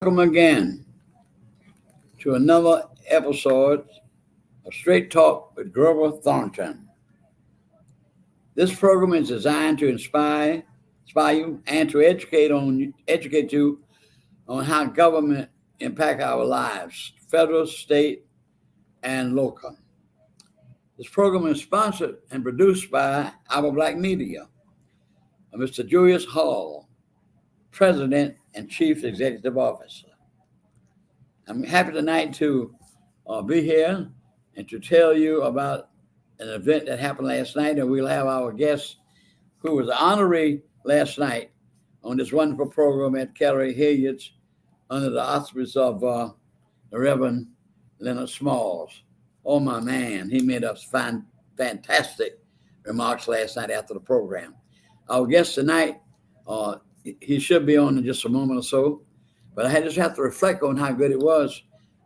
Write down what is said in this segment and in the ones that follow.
Welcome again to another episode of Straight Talk with Grover Thornton. This program is designed to inspire you and to educate you on how government impact our lives, federal, state, and local. This program is sponsored and produced by our Black media, Mr. Julius Hall, President and Chief Executive Officer. I'm happy tonight to be here and to tell you about an event that happened last night, and we'll have our guest, who was the honoree last night on this wonderful program at Gilliard under the auspices of the Reverend Leonard Smalls. Oh, my man, he made us fantastic remarks last night after the program. Our guest tonight, he should be on in just a moment or so, but I just have to reflect on how good it was.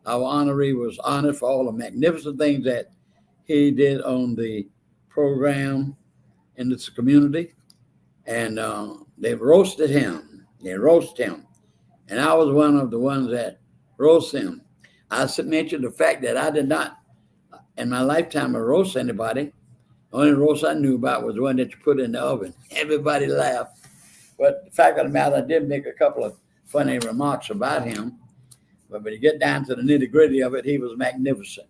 Our honoree was honored for all the magnificent things that he did on the program in this community. And they roasted him. And I was one of the ones that roasted him. I mentioned the fact that I did not, in my lifetime, roast anybody. The only roast I knew about was the one that you put in the oven. Everybody laughed. But the fact of the matter, I did make a couple of funny remarks about him. But when you get down to the nitty gritty of it, he was magnificent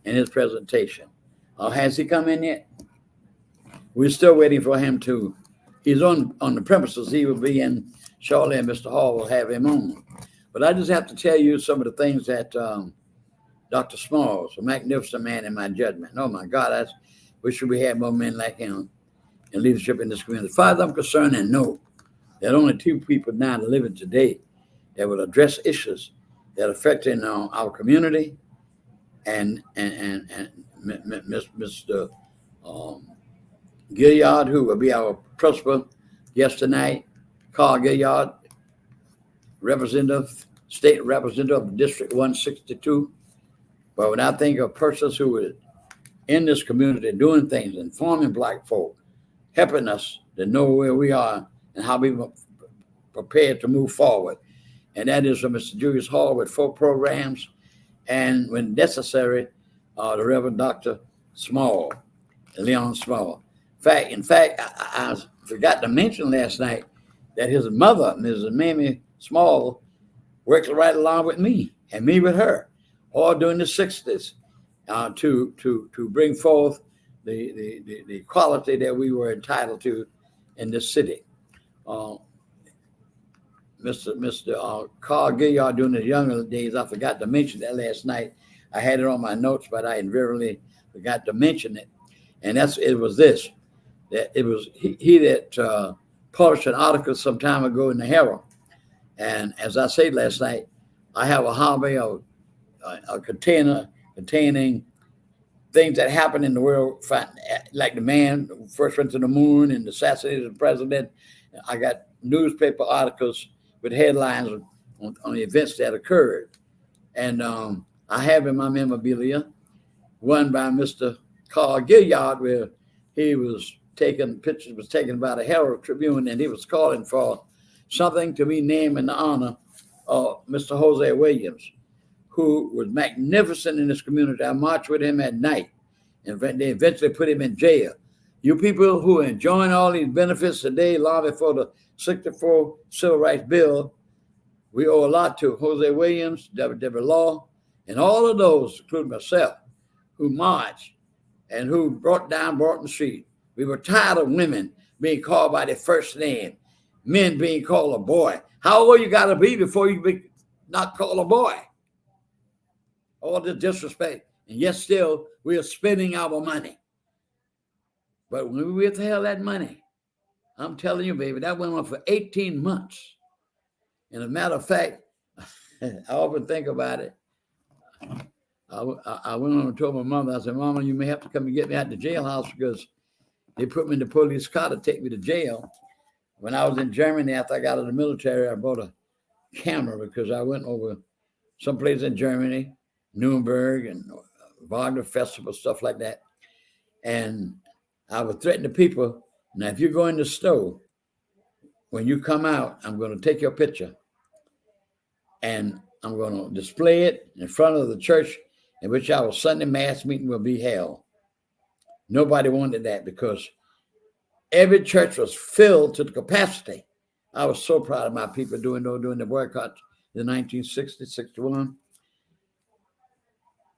in his presentation. Has he come in yet? We're still waiting for him to. He's on the premises. He will be in shortly, and Mr. Hall will have him on. But I just have to tell you some of the things that Dr. Smalls, a magnificent man in my judgment. Oh, my God, I wish we had more men like him in leadership in this community. As far as I'm concerned, and know that only two people now living today that will address issues that affect our community, and Mr. Gilliard, who will be our principal guest tonight, Carl Gilliard, state representative of District 162. But when I think of persons who are in this community doing things, informing Black folk, helping us to know where we are and how we prepared to move forward. And that is Mr. Julius Hall with 4 programs, and when necessary, the Reverend Dr. Small, Leon Small. In fact, I forgot to mention last night that his mother, Mrs. Mamie Small, works right along with me and me with her, all during the 60s, to bring forth the equality that we were entitled to in this city. Mr. Carl Gilliard, during his younger days, I forgot to mention that last night. I had it on my notes, but I invariably forgot to mention it. And it was he that published an article some time ago in the Herald. And as I said last night, I have a hobby of a container containing things that happen in the world, like the man who first went to the moon and assassinated the president. I got newspaper articles with headlines on the events that occurred. And I have in my memorabilia one by Mr. Carl Gilliard, where he was taken by the Herald Tribune, and he was calling for something to be named in the honor of Mr. Jose Williams, who was magnificent in this community. I marched with him at night, and they eventually put him in jail. You people who are enjoying all these benefits today, long before the 64 Civil Rights Bill, we owe a lot to Jose Williams, Deborah Law, and all of those, including myself, who marched and who brought down Barton Street. We were tired of women being called by their first name, men being called a boy. How old you got to be before you be not called a boy? All the disrespect. And yet still, we are spending our money. But when we withheld that money, I'm telling you, baby, that went on for 18 months. And as a matter of fact, I often think about it. I went on and told my mother, I said, Mama, you may have to come and get me out the jailhouse because they put me in the police car to take me to jail. When I was in Germany, after I got out of the military, I bought a camera because I went over someplace in Germany, Nuremberg and Wagner Festival, stuff like that. And I would threaten the people, now if you go in the store, when you come out, I'm going to take your picture. and I'm going to display it in front of the church in which our Sunday Mass meeting will be held. Nobody wanted that because every church was filled to the capacity. I was so proud of my people during the boycott in 1960, 61.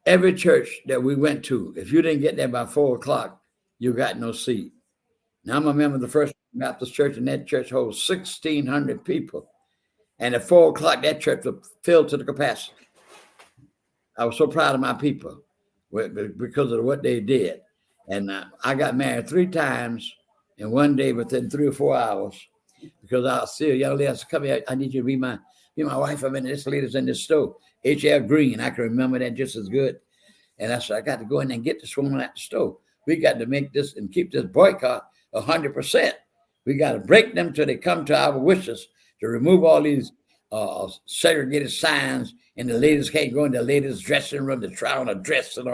Every church that we went to, if you didn't get there by 4 o'clock, you got no seat. Now, I'm a member of the First Baptist Church, and that church holds 1,600 people. And at 4 o'clock, that church was filled to the capacity. I was so proud of my people because of what they did. And I got married 3 times in one day within 3 or 4 hours because I'll see a young lady. I said, come here, I need you to be my wife. I mean, this lady's in this stove. H.L. Green, I can remember that just as good. And I said, I got to go in there and get this woman at the stove. We got to make this and keep this boycott 100%. We got to break them till they come to our wishes to remove all these segregated signs, and the ladies can't go in the ladies' dressing room to try on a dress and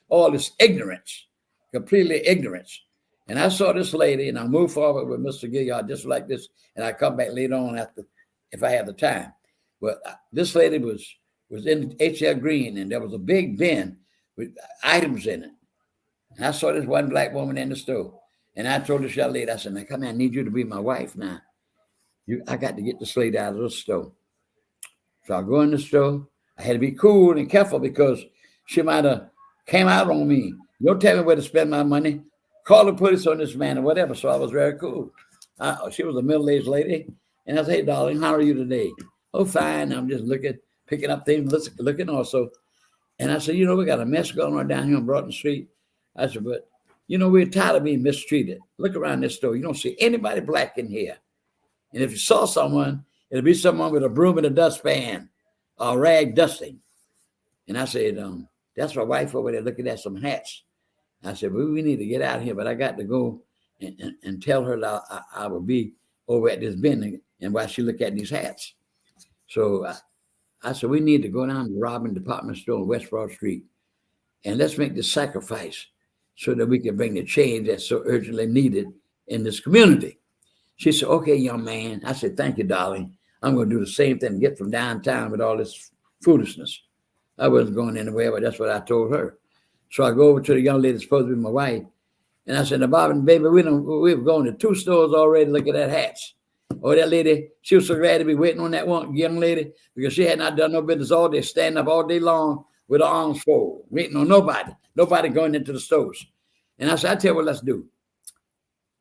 all this ignorance, completely ignorance. And I saw this lady, and I moved forward with Mr. Gilliard just like this, and I come back later on after if I have the time. But this lady was in H.L. Green, and there was a big bin with items in it. And I saw this one black woman in the store, and I told this young lady, I said, man, come here, I need you to be my wife now. I got to get this lady out of the store. So I go in the store. I had to be cool and careful because she might have came out on me. Don't tell me where to spend my money. Call the police on this man or whatever. So I was very cool. She was a middle-aged lady. And I said, hey, darling, how are you today? Oh, fine. I'm just picking up things, looking also. And I said, we got a mess going on down here on Broughton Street. I said, but, we're tired of being mistreated. Look around this store. You don't see anybody black in here. And if you saw someone, it'll be someone with a broom and a dustpan or rag dusting. And I said, that's my wife over there looking at some hats. I said, well, we need to get out of here, but I got to go and tell her that I will be over at this bin and while she look at these hats. So I said, we need to go down to Robin Department Store on West Broad Street, and let's make the sacrifice so that we can bring the change that's so urgently needed in this community. She said, okay, young man. I said, thank you, darling. I'm going to do the same thing, get from downtown with all this foolishness. I wasn't going anywhere, but that's what I told her. So I go over to the young lady that's supposed to be my wife, and I said, now, Bob and baby, we've gone to 2 stores already looking at hats. Oh, that lady, she was so glad to be waiting on that one young lady because she had not done no business all day, standing up all day long with her arms folded, waiting on nobody going into the stores. And I said, I tell you what, let's do.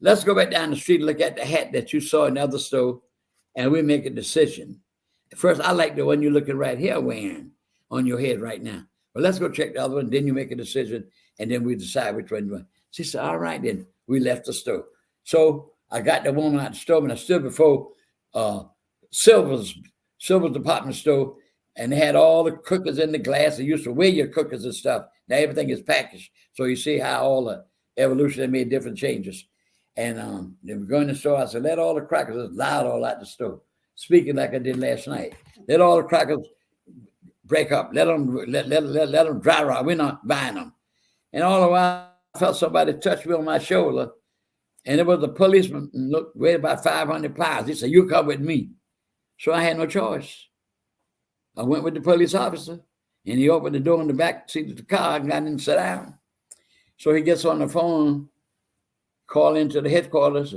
Let's go back down the street and look at the hat that you saw in the other store, and we make a decision. First, I like the one you're looking right here wearing on your head right now. Well, let's go check the other one. Then you make a decision, and then we decide which one you want. She said, all right, then. We left the store. So I got the woman out the store, and I stood before Silver's department store, and they had all the cookers in the glass. They used to weigh your cookers and stuff. Now everything is packaged. So you see how all the evolution have made different changes. And they were going to the store. I said, let all the crackers, it's loud all out the store. Speaking like I did last night. Let all the crackers break up. Let them dry rot. We're not buying them. And all the while, I felt somebody touch me on my shoulder. And it was a policeman, weighed about 500 pounds. He said, you come with me. So I had no choice. I went with the police officer, and he opened the door in the back seat of the car and got in and sat down. So he gets on the phone, call into the headquarters,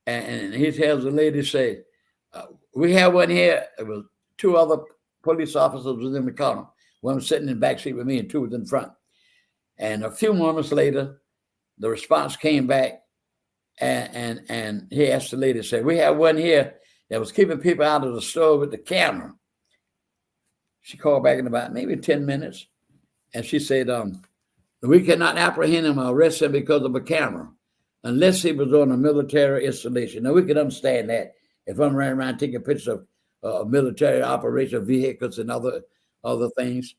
and he tells the lady, say, we have one here. It was 2 other police officers was in the car. One was sitting in the back seat with me, and 2 was in front. And a few moments later, the response came back, and he asked the lady, said, we have one here that was keeping people out of the store with the camera. She called back in about maybe 10 minutes, and she said, we cannot apprehend him or arrest him because of a camera, unless he was on a military installation. Now, we can understand that if I'm running around taking pictures of military operation vehicles and other things.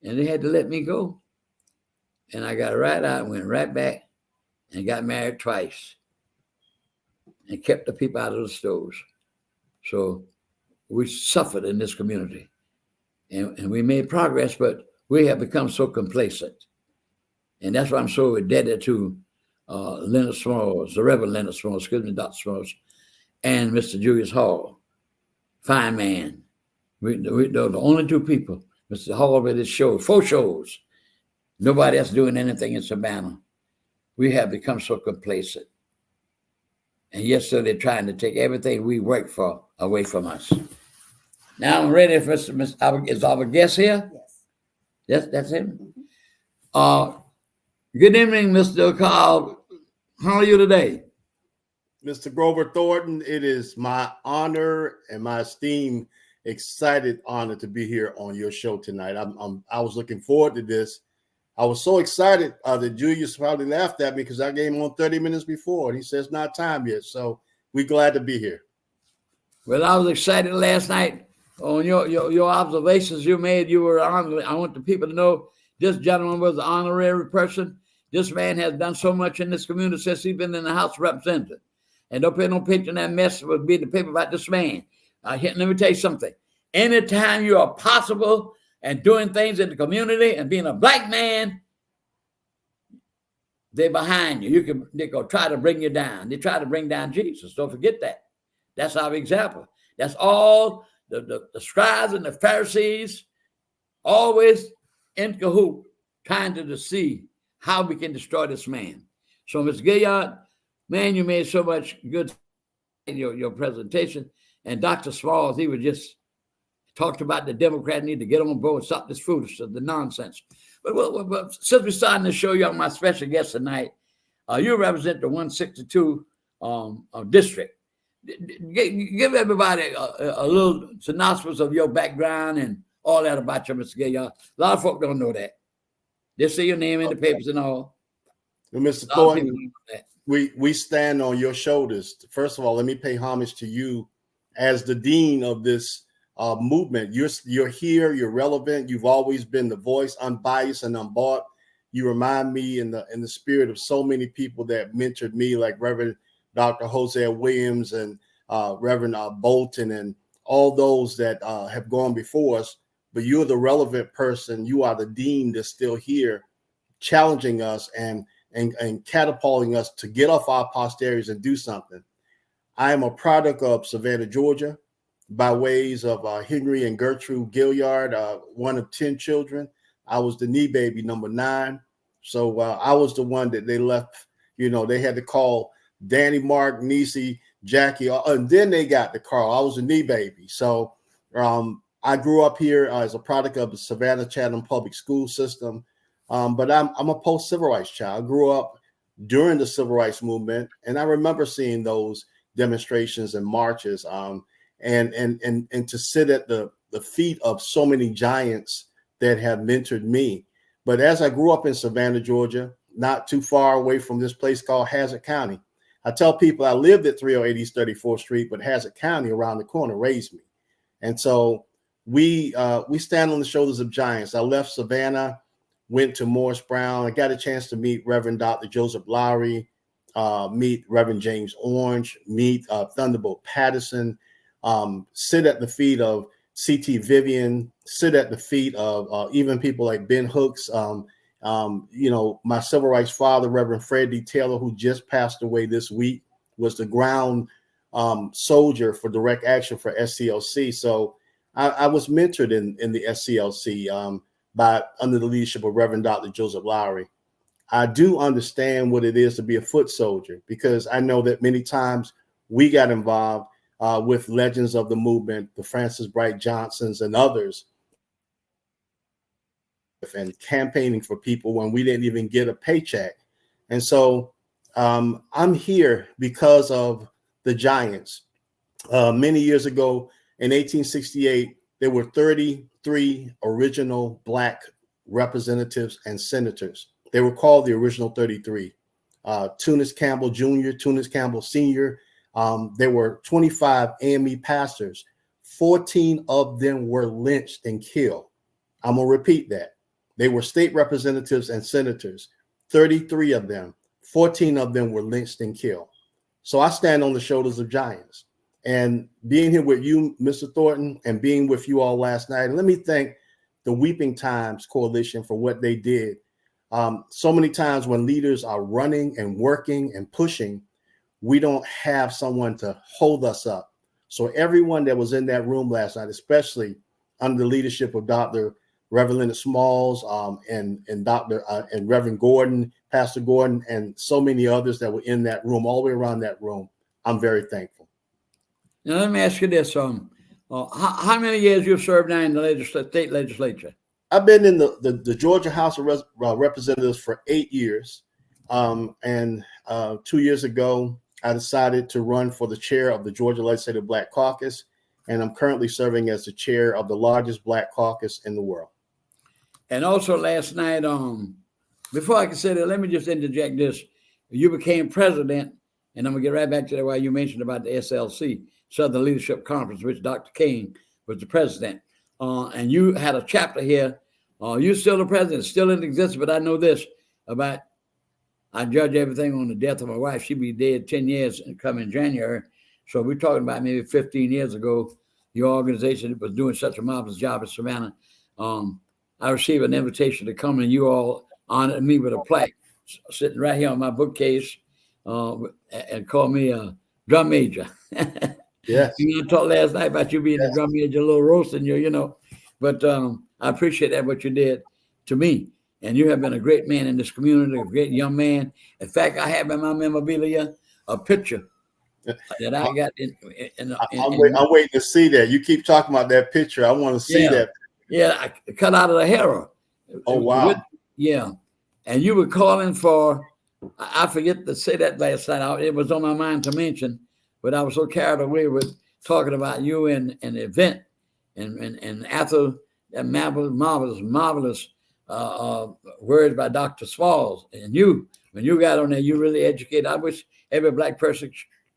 And they had to let me go. And I got right out and went right back and got married twice and kept the people out of the stores. So we suffered in this community. And we made progress, but we have become so complacent. And that's why I'm so indebted to Leonard Smalls, the Reverend Leonard Smalls, Dr. Smalls, and Mr. Julius Hall. Fine man. We're the only two people. Mr. Hall with his show, 4 shows. Nobody else doing anything in Savannah. We have become so complacent. And yet still they're trying to take everything we work for away from us. Now I'm ready for is our guest here? Yes. That's him. Good evening, Mr. Carl. How are you today? Mr. Grover Thornton, it is my honor and my esteemed, excited honor to be here on your show tonight. I was looking forward to this. I was so excited that Julius probably laughed at me because I gave him on 30 minutes before, and he says not time yet. So we're glad to be here. Well, I was excited last night on your observations you made. You were honored. I want the people to know this gentleman was an honorary person. This man has done so much in this community since he's been in the House of Representatives. And don't pay no picture in that mess would be the paper about this man. Let me tell you something. Anytime you are possible and doing things in the community and being a black man, they're behind you. They go try to bring you down. They try to bring down Jesus. Don't forget that. That's our example. That's all the scribes and the Pharisees always in cahoot trying to deceive how we can destroy this man. So, Mr. Gilliard, man, you made so much good in your presentation. And Dr. Smalls, he was just talked about the Democrats need to get on board and stop this foolishness, the nonsense. But since we're starting to show you my special guest tonight, you represent the 162 district. Give everybody a little synopsis of your background and all that about you, Mr. Gilliard. A lot of folk don't know that. They see your name in the papers and all. Well, Mr. Thornton, we stand on your shoulders. First of all, let me pay homage to you as the dean of this movement. You're here. You're relevant. You've always been the voice, unbiased and unbought. You remind me in the spirit of so many people that mentored me, like Reverend Dr. Hosea Williams and Reverend Bolton and all those that have gone before us. But you're the relevant person. You are the dean that's still here, challenging us and catapulting us to get off our posterities and do something. I am a product of Savannah, Georgia, by ways of Henry and Gertrude Gilliard, one of 10 children. I was the knee baby, number 9. So I was the one that they left, they had to call Danny, Mark, Niecy, Jackie, and then they got the Carl. I was a knee baby. So I grew up here as a product of the Savannah Chatham public school system. But I'm a post-civil rights child. I grew up during the civil rights movement, and I remember seeing those demonstrations and marches, and to sit at the feet of so many giants that have mentored me. But as I grew up in Savannah, Georgia, not too far away from this place called Hazard County, I tell people I lived at 308 East 34th Street, but Hazard County around the corner raised me. And so we stand on the shoulders of giants. I left Savannah, went to Morris Brown. I got a chance to meet Reverend Dr. Joseph Lowry, meet Reverend James Orange, meet Thunderbolt Patterson, sit at the feet of C.T. Vivian, sit at the feet of even people like Ben Hooks, my civil rights father, Reverend Fred D. Taylor, who just passed away this week, was the ground soldier for direct action for SCLC. So I was mentored in the SCLC under the leadership of Reverend Dr. Joseph Lowry. I do understand what it is to be a foot soldier, because I know that many times we got involved with legends of the movement, the Francis Bright Johnsons and others, and campaigning for people when we didn't even get a paycheck. And so I'm here because of the giants. Many years ago in 1868, there were 33 original Black representatives and senators. They were called the original 33. Tunis Campbell Jr., Tunis Campbell Sr. There were 25 AME pastors. 14 of them were lynched and killed. I'm going to repeat that. They were state representatives and senators. 33 of them, 14 of them were lynched and killed. So I stand on the shoulders of giants. And being here with you, Mr. Thornton, and being with you all last night, and let me thank the Weeping Times Coalition for what they did. So many times when leaders are running and working and pushing, we don't have someone to hold us up. So everyone that was in that room last night, especially under the leadership of Dr. Reverend Smalls, and Dr. And Reverend Gordon, Pastor Gordon, and so many others that were in that room, all the way around that room. I'm very thankful. Now let me ask you this: how many years you've served now in the state legislature? I've been in the Georgia House of Representatives for 8 years, and 2 years ago, I decided to run for the chair of the Georgia Legislative Black Caucus, and I'm currently serving as the chair of the largest Black caucus in the world. And also last night, before I can say that, let me just interject this. You became president, and I'm going to get right back to that while you mentioned about the SLC, Southern Leadership Conference, which Dr. King was the president. And you had a chapter here. You're still the president, still in existence, but I know this about, I judge everything on the death of my wife. She'd be dead 10 years and come in January. So we're talking about maybe 15 years ago, your organization was doing such a marvelous job in Savannah. I received an invitation to come, and you all honored me with a plaque sitting right here on my bookcase, and called me a drum major. Yes. You know, I talked last night about you being a drum major, a little roasting you, you know. But I appreciate that, what you did to me. And you have been a great man in this community, a great young man. In fact, I have in my memorabilia a picture that I got I'm waiting to see that. You keep talking about that picture. I want to see that. Yeah, I cut out of the Herald. Oh, wow. Yeah. And you were calling for, I forget to say that last night. It was on my mind to mention, but I was so carried away with talking about you and an event. And after that marvelous words by Dr. Smalls, and you, when you got on there, you really educated. I wish every Black person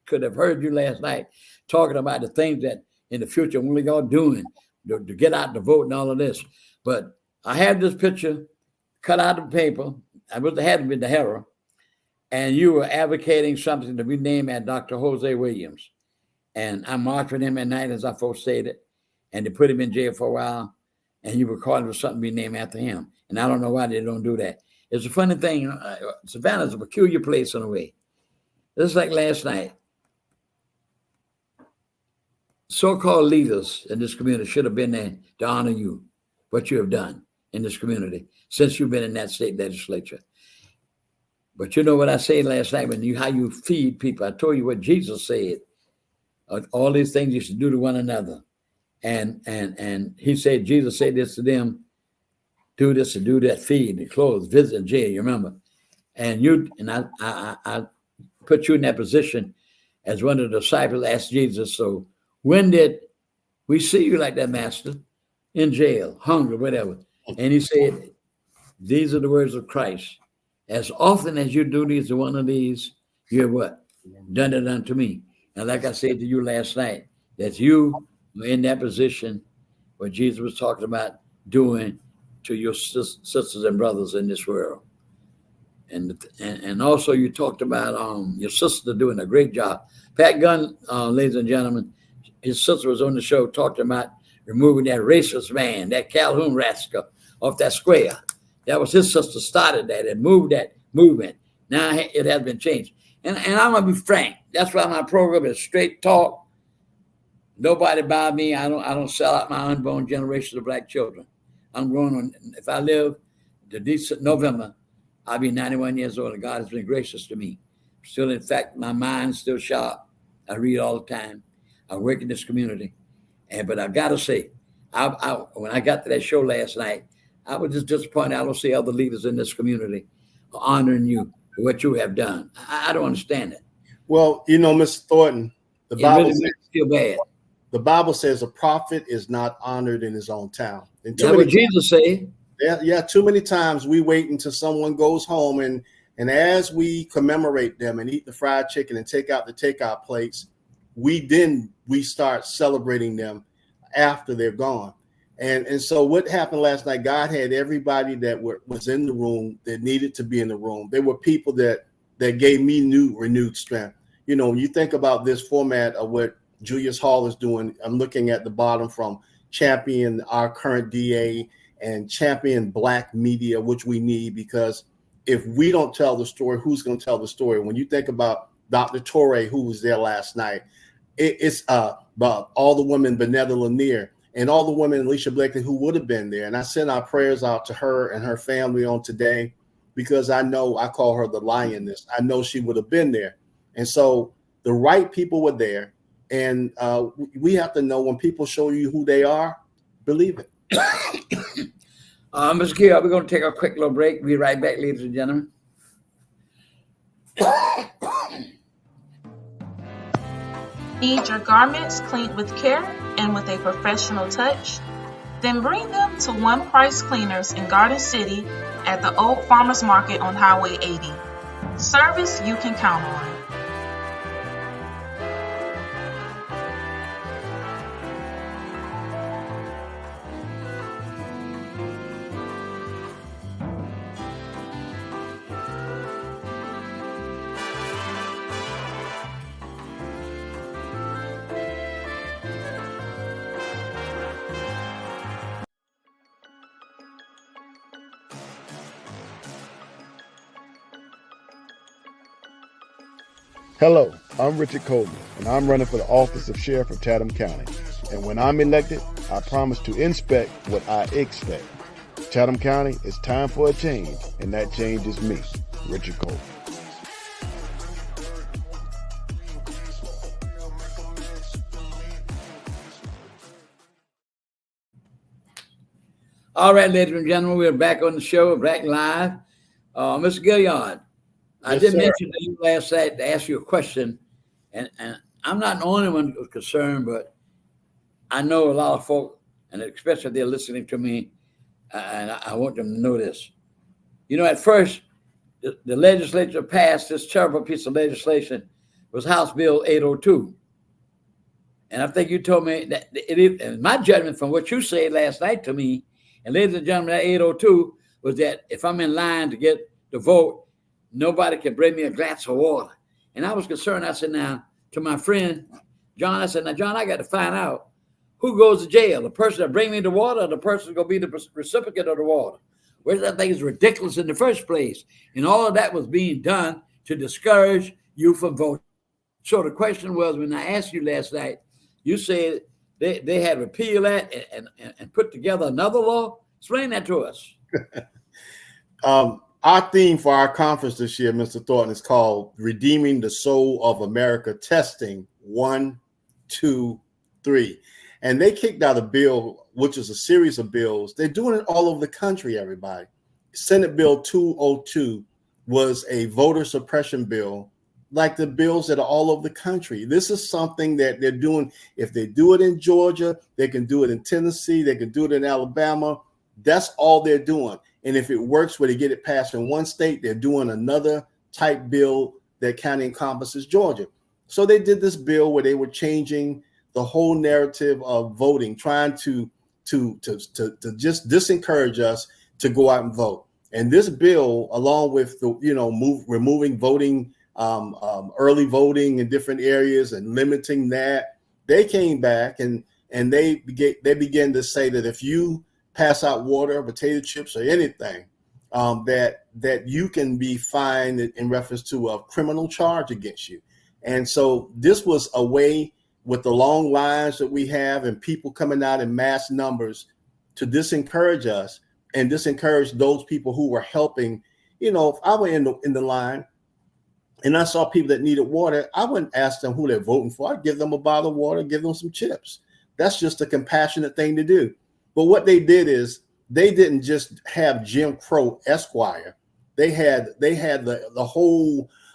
could have heard you last night talking about the things that in the future we're all doing to get out the vote and all of this. But I had this picture cut out of paper. I would have had to be the Herald, and you were advocating something to be named at Dr. Jose Williams. And I marched with him at night, as I first stated, and they put him in jail for a while, and you were calling for something to be named after him. And I don't know why they don't do that. It's a funny thing. Savannah's a peculiar place in a way. Just like last night, so-called leaders in this community should have been there to honor you, what you have done in this community since you've been in that state legislature. But you know what I said last night, how you feed people. I told you what Jesus said. All these things you should do to one another. And he said, Jesus said this to them, do this and do that, feed and clothe, visit and jail, you remember? And I put you in that position as one of the disciples asked Jesus, so when did we see you like that, Master? In jail, hungry, whatever. And he said, these are the words of Christ. As often as you do these to one of these, you have what? Done it unto me. And like I said to you last night, that you were in that position where Jesus was talking about doing to your sisters and brothers in this world. And also you talked about your sister doing a great job. Pat Gunn, ladies and gentlemen, his sister was on the show talking about removing that racist man, that Calhoun rascal off that square. That was his sister started that and moved that movement. Now it has been changed. And I'm going to be frank. That's why my program is straight talk. Nobody by me. I don't sell out my unborn generation of Black children. I'm going on. If I live to decent November, I'll be 91 years old, and God has been gracious to me. Still, in fact, my mind's still sharp. I read all the time. I work in this community. But I got to say, when I got to that show last night, I was just disappointed. I don't see other leaders in this community honoring you for what you have done. I don't understand it. Well, you know, Mr. Thornton, the Bible really makes me feel bad. The Bible says a prophet is not honored in his own town. And that's what Jesus said. Yeah, too many times we wait until someone goes home, and as we commemorate them and eat the fried chicken and take out the takeout plates, we start celebrating them after they're gone. And so what happened last night, God had everybody that was in the room that needed to be in the room. There were people that gave me renewed strength. You know, when you think about this format of what Julius Hall is doing, I'm looking at the bottom from champion our current DA and champion Black media, which we need, because if we don't tell the story, who's going to tell the story? When you think about Dr. Torre, who was there last night, it's about all the women, Benetta Lanier. and all the women, Alicia Blakely, who would have been there. And I send our prayers out to her and her family on today, because I know, I call her the lioness. I know she would have been there. And so the right people were there. And we have to know, when people show you who they are, believe it. Mr. Gilliard, we're going to take a quick little break. We'll be right back, ladies and gentlemen. Need your garments cleaned with care and with a professional touch? Then bring them to One Price Cleaners in Garden City at the Old Farmers Market on Highway 80. Service you can count on. Hello, I'm Richard Coleman, and I'm running for the office of Sheriff of Chatham County. And when I'm elected, I promise to inspect what I expect. Chatham County, it's time for a change, and that change is me, Richard Coleman. All right, ladies and gentlemen, we're back on the show, back live. Mr. Gilliard, I did mention to you last night to ask you a question, and I'm not the only one who's concerned, but I know a lot of folk, and especially if they're listening to me, and I want them to know this. You know, at first, the legislature passed this terrible piece of legislation, was House Bill 802. And I think you told me that and my judgment from what you said last night to me, and ladies and gentlemen, that 802 was that if I'm in line to get the vote, nobody can bring me a glass of water. And I was concerned. I said, now, to my friend, John, I said, now, John, I got to find out who goes to jail, the person that bring me the water or the person that's going to be the recipient of the water. Whereas I think it's ridiculous in the first place. And all of that was being done to discourage you from voting. So the question was, when I asked you last night, you said they had repealed that and put together another law. Explain that to us. Our theme for our conference this year, Mr. Thornton, is called Redeeming the Soul of America, Testing 1, 2, 3. And they kicked out a bill, which is a series of bills. They're doing it all over the country, everybody. Senate Bill 202 was a voter suppression bill, like the bills that are all over the country. This is something that they're doing. If they do it in Georgia, they can do it in Tennessee, they can do it in Alabama. That's all they're doing. And if it works where they get it passed in one state, they're doing another type bill that kind of encompasses Georgia. So they did this bill where they were changing the whole narrative of voting, trying to just disencourage us to go out and vote. And this bill, along with the removing voting, early voting in different areas and limiting that, they came back and they began to say that if you pass out water, potato chips, or anything, that you can be fined in reference to a criminal charge against you. And so this was a way, with the long lines that we have and people coming out in mass numbers, to disencourage us and disencourage those people who were helping. You know, if I were in the line and I saw people that needed water, I wouldn't ask them who they're voting for. I'd give them a bottle of water, give them some chips. That's just a compassionate thing to do. But what they did is they didn't just have Jim Crow Esquire. They had the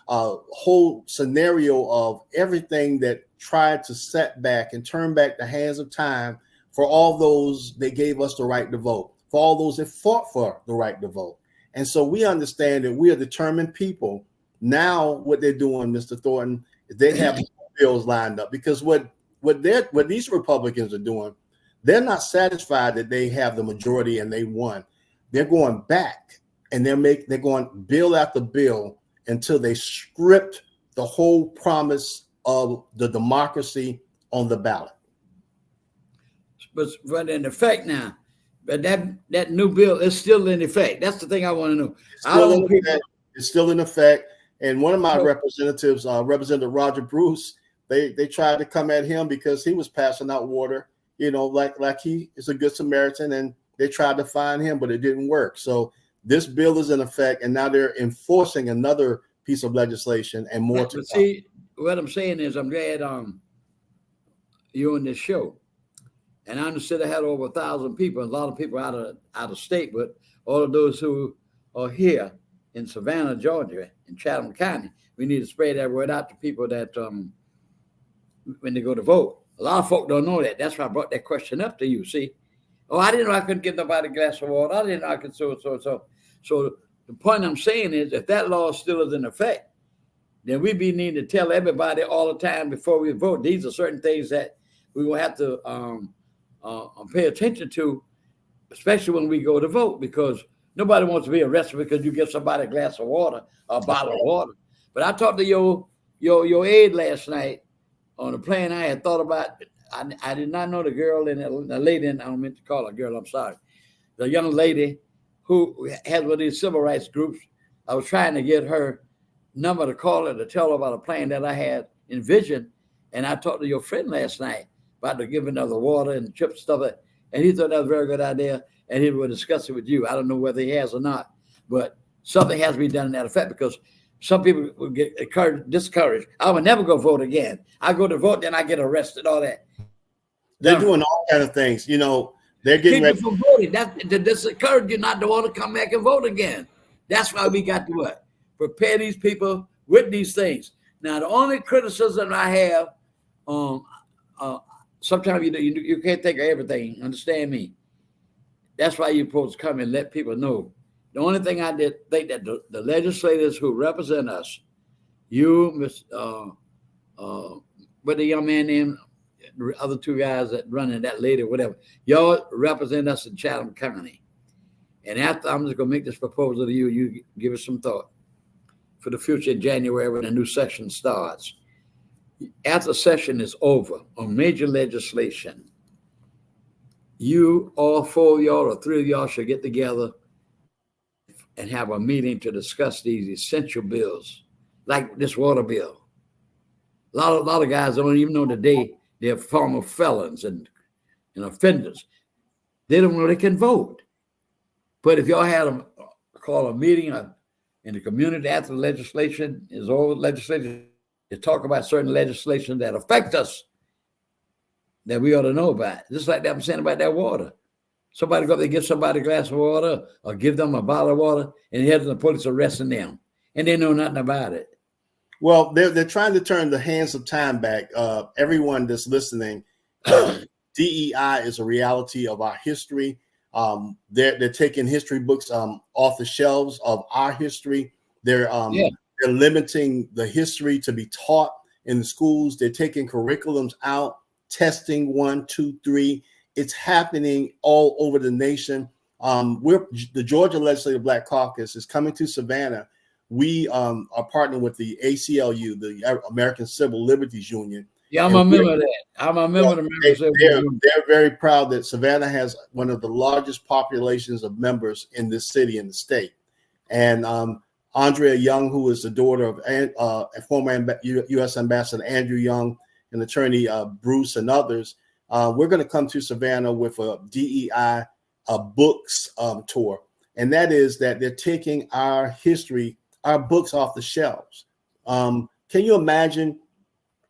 whole scenario of everything that tried to set back and turn back the hands of time for all those that gave us the right to vote, for all those that fought for the right to vote. And so we understand that we are determined people. Now what they're doing, Mr. Thornton, is they have bills lined up, because what these Republicans are doing, they're not satisfied that they have the majority and they won. They're going back and they're going bill after bill until they stripped the whole promise of the democracy on the ballot. But in effect now, but that new bill is still in effect. That's the thing I want to know. It's still in effect. And one of my representatives, Representative Roger Bruce, they tried to come at him because he was passing out water like he is a good Samaritan, and they tried to find him, but it didn't work. So this bill is in effect, and now they're enforcing another piece of legislation and more to come. See, what I'm saying is I'm glad you're on this show. And I understood I had over 1,000 people, a lot of people out of state, but all of those who are here in Savannah, Georgia, in Chatham County, we need to spread that word out to people that when they go to vote. A lot of folk don't know that. That's why I brought that question up to you. See, I didn't know I couldn't give nobody a glass of water. I didn't know I could so. So the point I'm saying is, if that law still is in effect, then we need to tell everybody all the time before we vote. These are certain things that we will have to pay attention to, especially when we go to vote, because nobody wants to be arrested because you give somebody a glass of water, a bottle of water. But I talked to your aide last night on the plane. I had thought about. I did not know the girl and the lady. And I don't mean to call her girl. I'm sorry. The young lady who has one of these civil rights groups. I was trying to get her number to call her to tell her about a plan that I had envisioned. And I talked to your friend last night about to give another water and chips and stuff. And he thought that was a very good idea. And he would discuss it with you. I don't know whether he has or not, but something has to be done in that effect, because some people will get discouraged. I would never go vote again. I go to vote, then I get arrested, all that. They're doing all kind of things. They're getting ready for voting. That to discourage you not to want to come back and vote again. That's why we got to what? Prepare these people with these things. Now, the only criticism I have, sometimes you can't think of everything. Understand me? That's why you're supposed to come and let people know. The only thing I did think that the legislators who represent us, you, what the young man named, the other two guys that running, that lady, whatever, y'all represent us in Chatham County. And after I'm just gonna make this proposal to you, you give it some thought for the future in January when the new session starts. After the session is over on major legislation, you, all four of y'all or three of y'all, should get together and have a meeting to discuss these essential bills, like this water bill. A lot of guys don't even know today they're former felons and offenders. They don't know they can vote. But if y'all had call a meeting in the community after the legislation is over, to talk about certain legislation that affect us, that we ought to know about. Just like that I'm saying about that water. Somebody go up there, give somebody a glass of water or give them a bottle of water, and here's the police arresting them, and they know nothing about it. Well, they're trying to turn the hands of time back. Everyone that's listening, DEI is a reality of our history. They're taking history books off the shelves of our history. They're limiting the history to be taught in the schools. They're taking curriculums out, testing 1, 2, 3. It's happening all over the nation. The Georgia Legislative Black Caucus is coming to Savannah. We are partnering with the ACLU, the American Civil Liberties Union. Yeah, I'm a member of that. I'm a member of the American Civil Liberties Union. They're very proud that Savannah has one of the largest populations of members in this city in the state. And Andrea Young, who is the daughter of former U.S. Ambassador Andrew Young and attorney Bruce and others, we're going to come to Savannah with a DEI books tour. And that is that they're taking our history, our books off the shelves. Can you imagine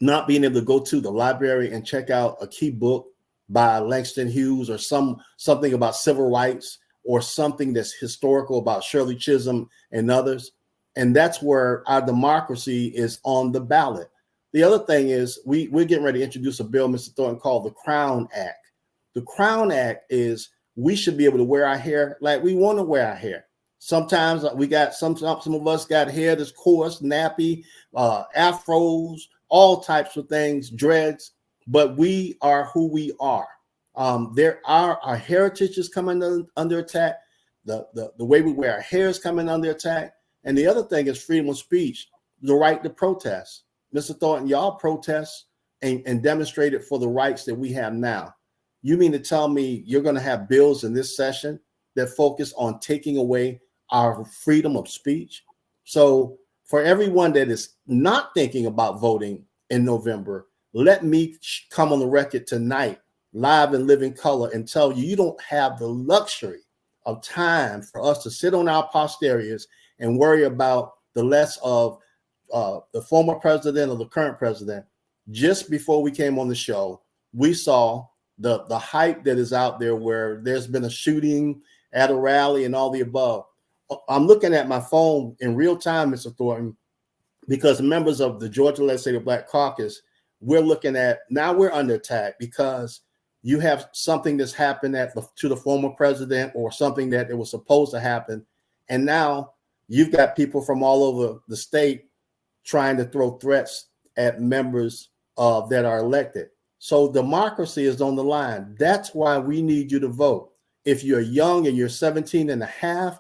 not being able to go to the library and check out a key book by Langston Hughes or something about civil rights or something that's historical about Shirley Chisholm and others? And that's where our democracy is on the ballot. The other thing is we're getting ready to introduce a bill, Mr. Thornton, called the Crown Act. The Crown Act is we should be able to wear our hair like we want to wear our hair. Sometimes we got some of us got hair that's coarse, nappy, afros, all types of things, dreads, but we are who we are. Our heritage is coming under attack. The way we wear our hair is coming under attack. And the other thing is freedom of speech, the right to protest. Mr. Thornton, y'all protest and demonstrated for the rights that we have now. You mean to tell me you're going to have bills in this session that focus on taking away our freedom of speech? So for everyone that is not thinking about voting in November, let me come on the record tonight live and living color and tell you you don't have the luxury of time for us to sit on our posteriors and worry about the less of the former president or the current president. Just before we came on the show, we saw the hype that is out there where there's been a shooting at a rally and all the above. I'm looking at my phone in real time, Mr. Thornton, because members of the Georgia Legislative Black Caucus, we're looking at, now we're under attack because you have something that's happened to the former president or something that it was supposed to happen. And now you've got people from all over the state trying to throw threats at members that are elected. So democracy is on the line. That's why we need you to vote. If you're young and you're 17 and a half,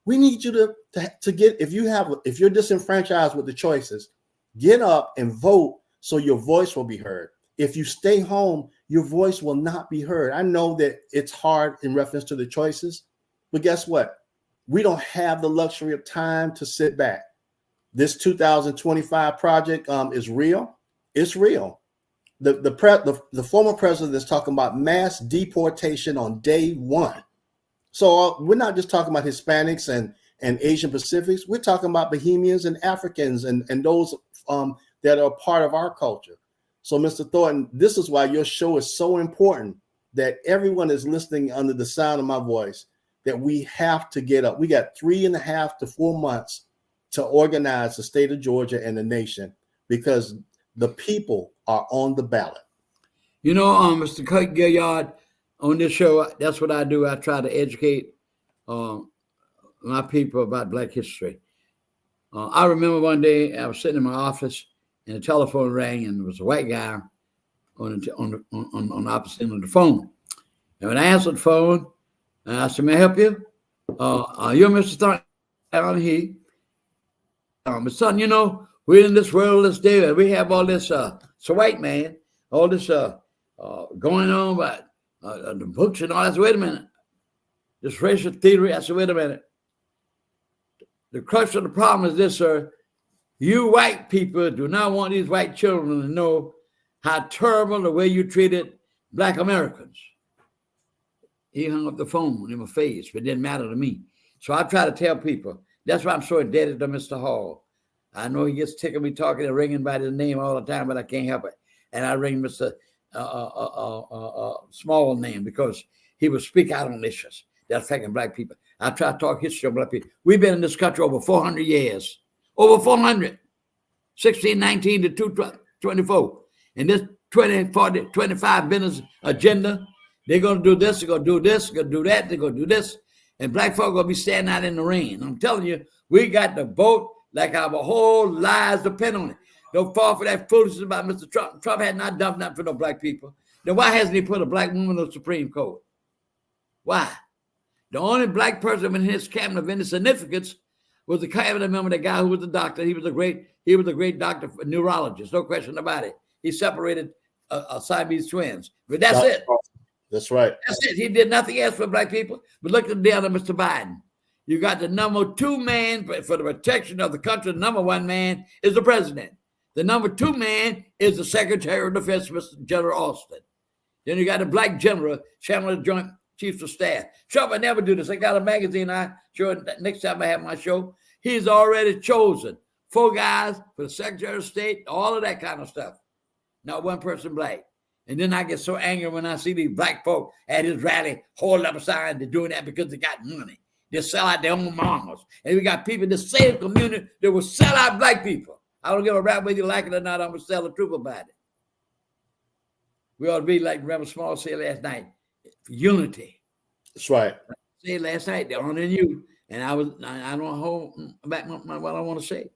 we need you to get, if you're disenfranchised with the choices, get up and vote so your voice will be heard. If you stay home, your voice will not be heard. I know that it's hard in reference to the choices, but guess what? We don't have the luxury of time to sit back. This 2025 project is real. It's real. The former president is talking about mass deportation on day one. So we're not just talking about Hispanics and Asian Pacifics. We're talking about Bohemians and Africans and those that are part of our culture. So, Mr. Thornton, this is why your show is so important, that everyone is listening under the sound of my voice, that we have to get up. We got 3.5 to 4 months to organize the state of Georgia and the nation, because the people are on the ballot. You know, Mr. Gilliard, on this show, that's what I do. I try to educate my people about Black history. I remember one day I was sitting in my office and the telephone rang, and there was a white guy on the opposite end of the phone. And when I answered the phone, I said, "May I help you? You're Mr. Thornton." He, but son, you know, we're in this world this day, and we have all this. It's a white man, all this going on about the books and all. I said, "Wait a minute, this racial theory." I said, "Wait a minute. The crux of the problem is this, sir. You white people do not want these white children to know how terrible the way you treated Black Americans." He hung up the phone in my face, but it didn't matter to me. So I try to tell people. That's why I'm so indebted to Mr. Hall. I know he gets ticked of me talking and ringing by his name all the time, but I can't help it. And I ring Mr. Small name because he will speak out on issues that affecting Black people. I try to talk history of Black people. We've been in this country over 400 years. Over 400. 1619 to 224. And this 20, 40, 25 business agenda, they're going to do this, they're going to do this, they're going to do that, they're going to do this. And Black folk are going to be standing out in the rain. I'm telling you, we got to vote like our whole lives depend on it. Don't fall for that foolishness about Mr. Trump. Trump had not done nothing for no Black people. Then why hasn't he put a Black woman on the Supreme Court? Why? The only Black person in his cabinet of any significance was the cabinet member, the guy who was the doctor. He was a great doctor, neurologist, no question about it. He separated Siamese twins. But that's it. That's right. That's it. He did nothing else for Black people. But look at the other Mr. Biden. You got the number 2 man for the protection of the country. The number 1 man is the president. The number 2 man is the Secretary of Defense, Mr. General Austin. Then you got a Black general, chairman of the Joint Chiefs of Staff. Trump, I never do this. I got a magazine. I show it next time I have my show. He's already chosen 4 guys for the Secretary of State, all of that kind of stuff. Not one person Black. And then I get so angry when I see these Black folk at his rally holding up a sign. They're doing that because they got money. They sell out their own mamas. And we got people in the same community that will sell out Black people. I don't give a rap whether you like it or not. I'm going to tell the truth about it. We ought to be like Reverend Small said last night, unity. That's right. Said last night, they're honoring you. And I don't hold back what I want to say.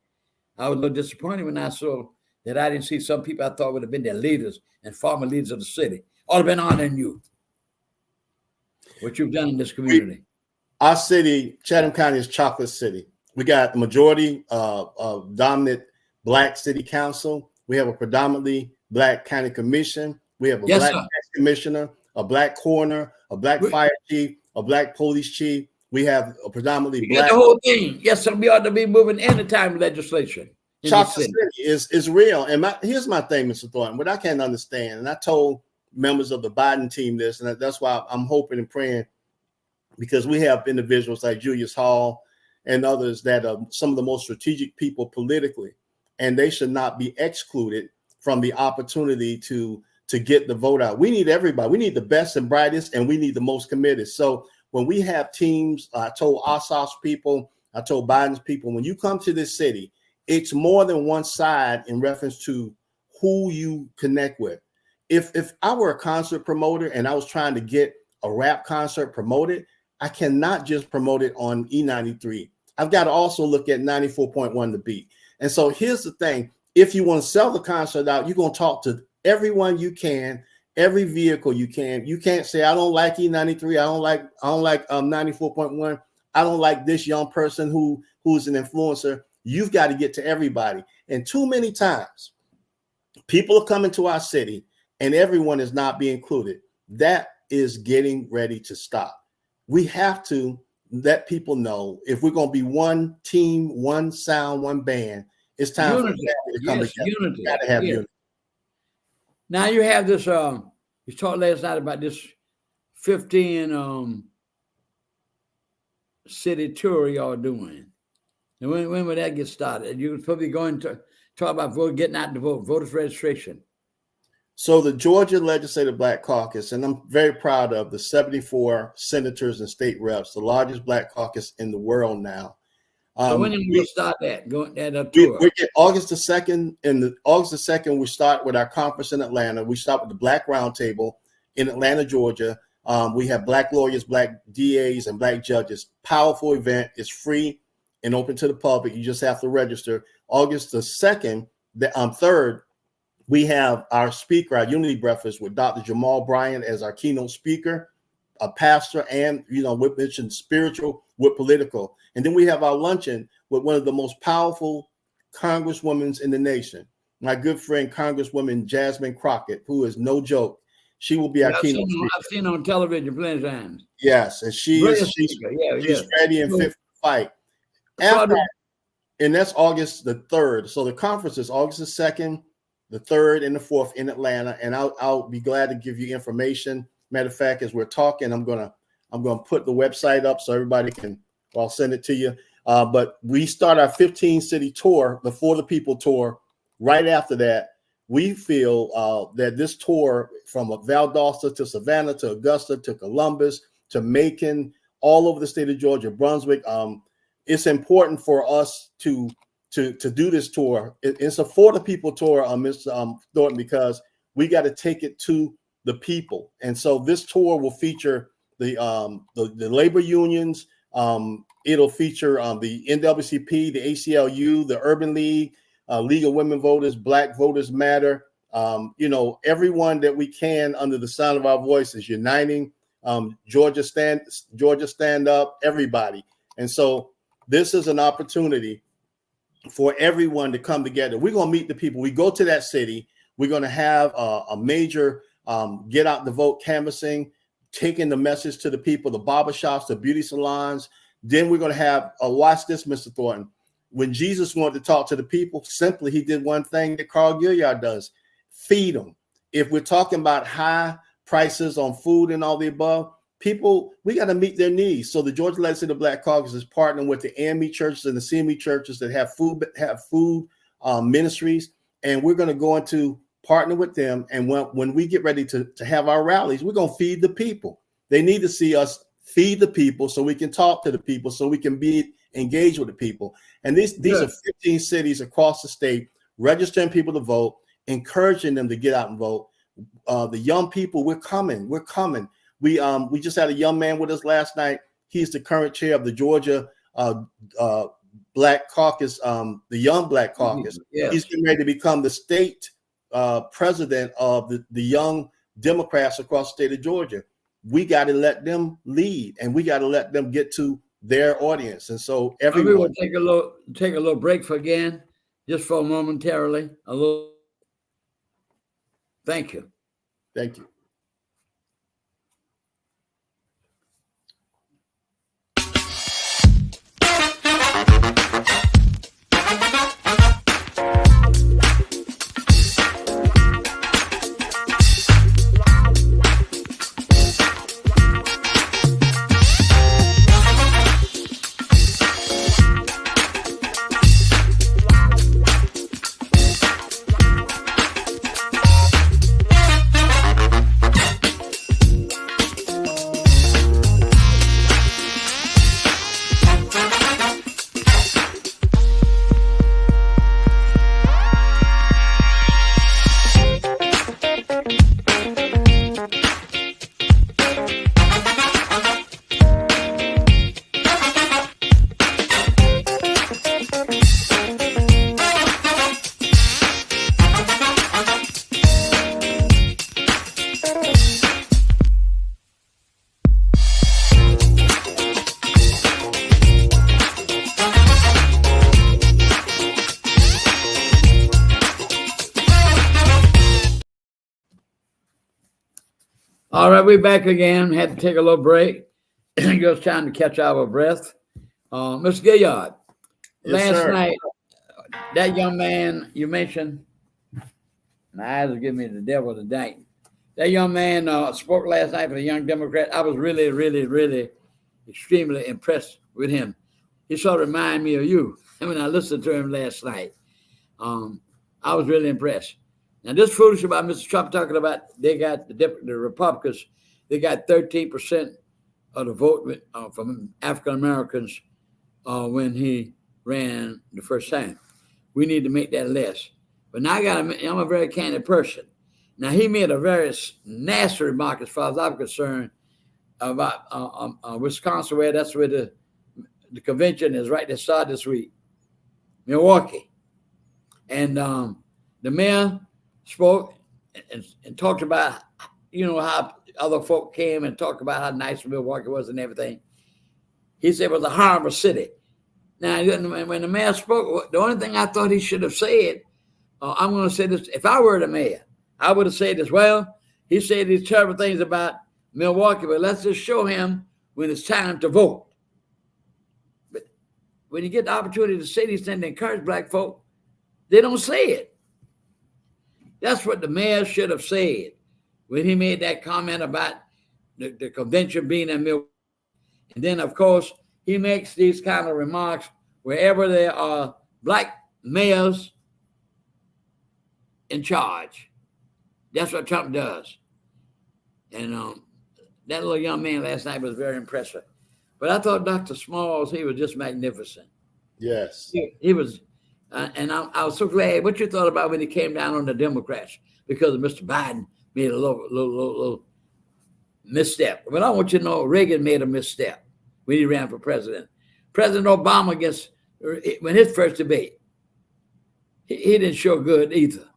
I was a little disappointed when I saw that I didn't see some people I thought would have been their leaders and former leaders of the city. Ought to have been honoring you. What you've done in this community. Our city, Chatham County, is Chocolate City. We got the majority dominant Black city council. We have a predominantly Black county commission. We have a Black tax commissioner, a Black coroner, a Black fire chief, a Black police chief. We have a predominantly Black. The whole thing. Yes, sir, we ought to be moving anytime legislation. Chocolate City is real. And here's my thing, Mr. Thornton, what I can't understand, and I told members of the Biden team this, and that's why I'm hoping and praying, because we have individuals like Julius Hall and others that are some of the most strategic people politically, and they should not be excluded from the opportunity to get the vote out. We need everybody. We need the best and brightest, and we need the most committed. So when we have teams, I told Ossoff's people, I told Biden's people, when you come to this city, it's more than one side in reference to who you connect with. If I were a concert promoter and I was trying to get a rap concert promoted, I cannot just promote it on E93. I've got to also look at 94.1 The Beat. And so here's the thing. If you want to sell the concert out, you're going to talk to everyone you can, every vehicle you can. You can't say, I don't like E93. I don't like 94.1. I don't like this young person who's an influencer. You've got to get to everybody. And too many times, people are coming to our city and everyone is not being included. That is getting ready to stop. We have to let people know, if we're going to be one team, one sound, one band, it's time for to come together. Unity. You got to have unity. Now you have this, you talked last night about this 15 city tour y'all doing. And when would that get started? You're probably going to talk about getting out to vote, voters registration. So the Georgia Legislative Black Caucus, and I'm very proud of the 74 senators and state reps, the largest Black caucus in the world now. So when did we start that? Tour? We get August the 2nd, and August the 2nd, we start with our conference in Atlanta. We start with the Black Roundtable in Atlanta, Georgia. We have Black lawyers, Black DAs, and Black judges. Powerful event. It's free and open to the public. You just have to register. August the 2nd, the 3rd, we have our speaker, our Unity Breakfast with Dr. Jamal Bryant as our keynote speaker, a pastor, and, we mentioned spiritual with political. And then we have our luncheon with one of the most powerful congresswomen in the nation, my good friend, Congresswoman Jasmine Crockett, who is no joke. She will be our keynote speaker. I've seen her on television plenty of times. Yes, and she's ready and fit for the fight. And that's August the 3rd. So the conference is August the 2nd, the 3rd, and the 4th in Atlanta. And I'll be glad to give you information. Matter of fact, as we're talking, I'm gonna put the website up so everybody can. I'll send it to you. But we start our 15 city tour, the For the People tour. Right after that, we feel that this tour from Valdosta to Savannah to Augusta to Columbus to Macon, all over the state of Georgia, Brunswick. It's important for us to do this tour. It's a For the People tour, Mr. Thornton, because we got to take it to the people. And so this tour will feature the labor unions. It'll feature the NAACP, the ACLU, the Urban League, League of Women Voters, Black Voters Matter. Everyone that we can under the sound of our voices uniting. Georgia Stand Up, everybody. And so this is an opportunity for everyone to come together. We're going to meet the people. We go to that city. We're going to have a major get out the vote canvassing, taking the message to the people, the barbershops, the beauty salons. Then we're going to have, watch this, Mr. Thornton. When Jesus wanted to talk to the people, simply he did one thing that Carl Gilliard does, feed them. If we're talking about high prices on food and all the above, people, we got to meet their needs. So the Georgia Legislative Black Caucus is partnering with the AME churches and the CME churches that have food ministries. And we're going to go into partner with them. And when we get ready to have our rallies, we're going to feed the people. They need to see us feed the people so we can talk to the people, so we can be engaged with the people. And these are 15 cities across the state, registering people to vote, encouraging them to get out and vote. The young people, we're coming. We just had a young man with us last night. He's the current chair of the Georgia Black Caucus, the Young Black Caucus. Yes. He's getting ready to become the state president of the Young Democrats across the state of Georgia. We got to let them lead, and we got to let them get to their audience. And so everyone will take a little break just for momentarily. Thank you. Thank you. All right, we're back again. Had to take a little break. It was time to catch our breath. Mr. Gilliard, Yes, last sir. night, that young man you mentioned, my eyes are giving me the devil tonight. That young man spoke last night for the Young Democrat. I was really, really, really extremely impressed with him. He sort of reminded me of you when I listened to him last night. I was really impressed. Now, this foolish about Mr. Trump talking about they got the Republicans, they got 13% of the vote from African Americans when he ran the first time. We need to make that less. But now I'm a very candid person. Now, he made a very nasty remark as far as I'm concerned about Wisconsin, where that's where the convention is right to start this week, Milwaukee. And the mayor spoke and talked about, how other folk came and talked about how nice Milwaukee was and everything. He said it was a horrible city. Now, when the mayor spoke, the only thing I thought he should have said, I'm going to say this, if I were the mayor, I would have said this, well, he said these terrible things about Milwaukee, but let's just show him when it's time to vote. But when you get the opportunity to say these things to encourage black folk, they don't say it. That's what the mayor should have said when he made that comment about the convention being in Milwaukee. And then, of course, he makes these kind of remarks wherever there are black mayors in charge. That's what Trump does. And that little young man last night was very impressive. But I thought Dr. Smalls, he was just magnificent. Yes. He was. And I was so glad what you thought about when he came down on the Democrats because Mr. Biden made a little misstep. But I want you to know Reagan made a misstep when he ran for president. President Obama when his first debate, he didn't show good either.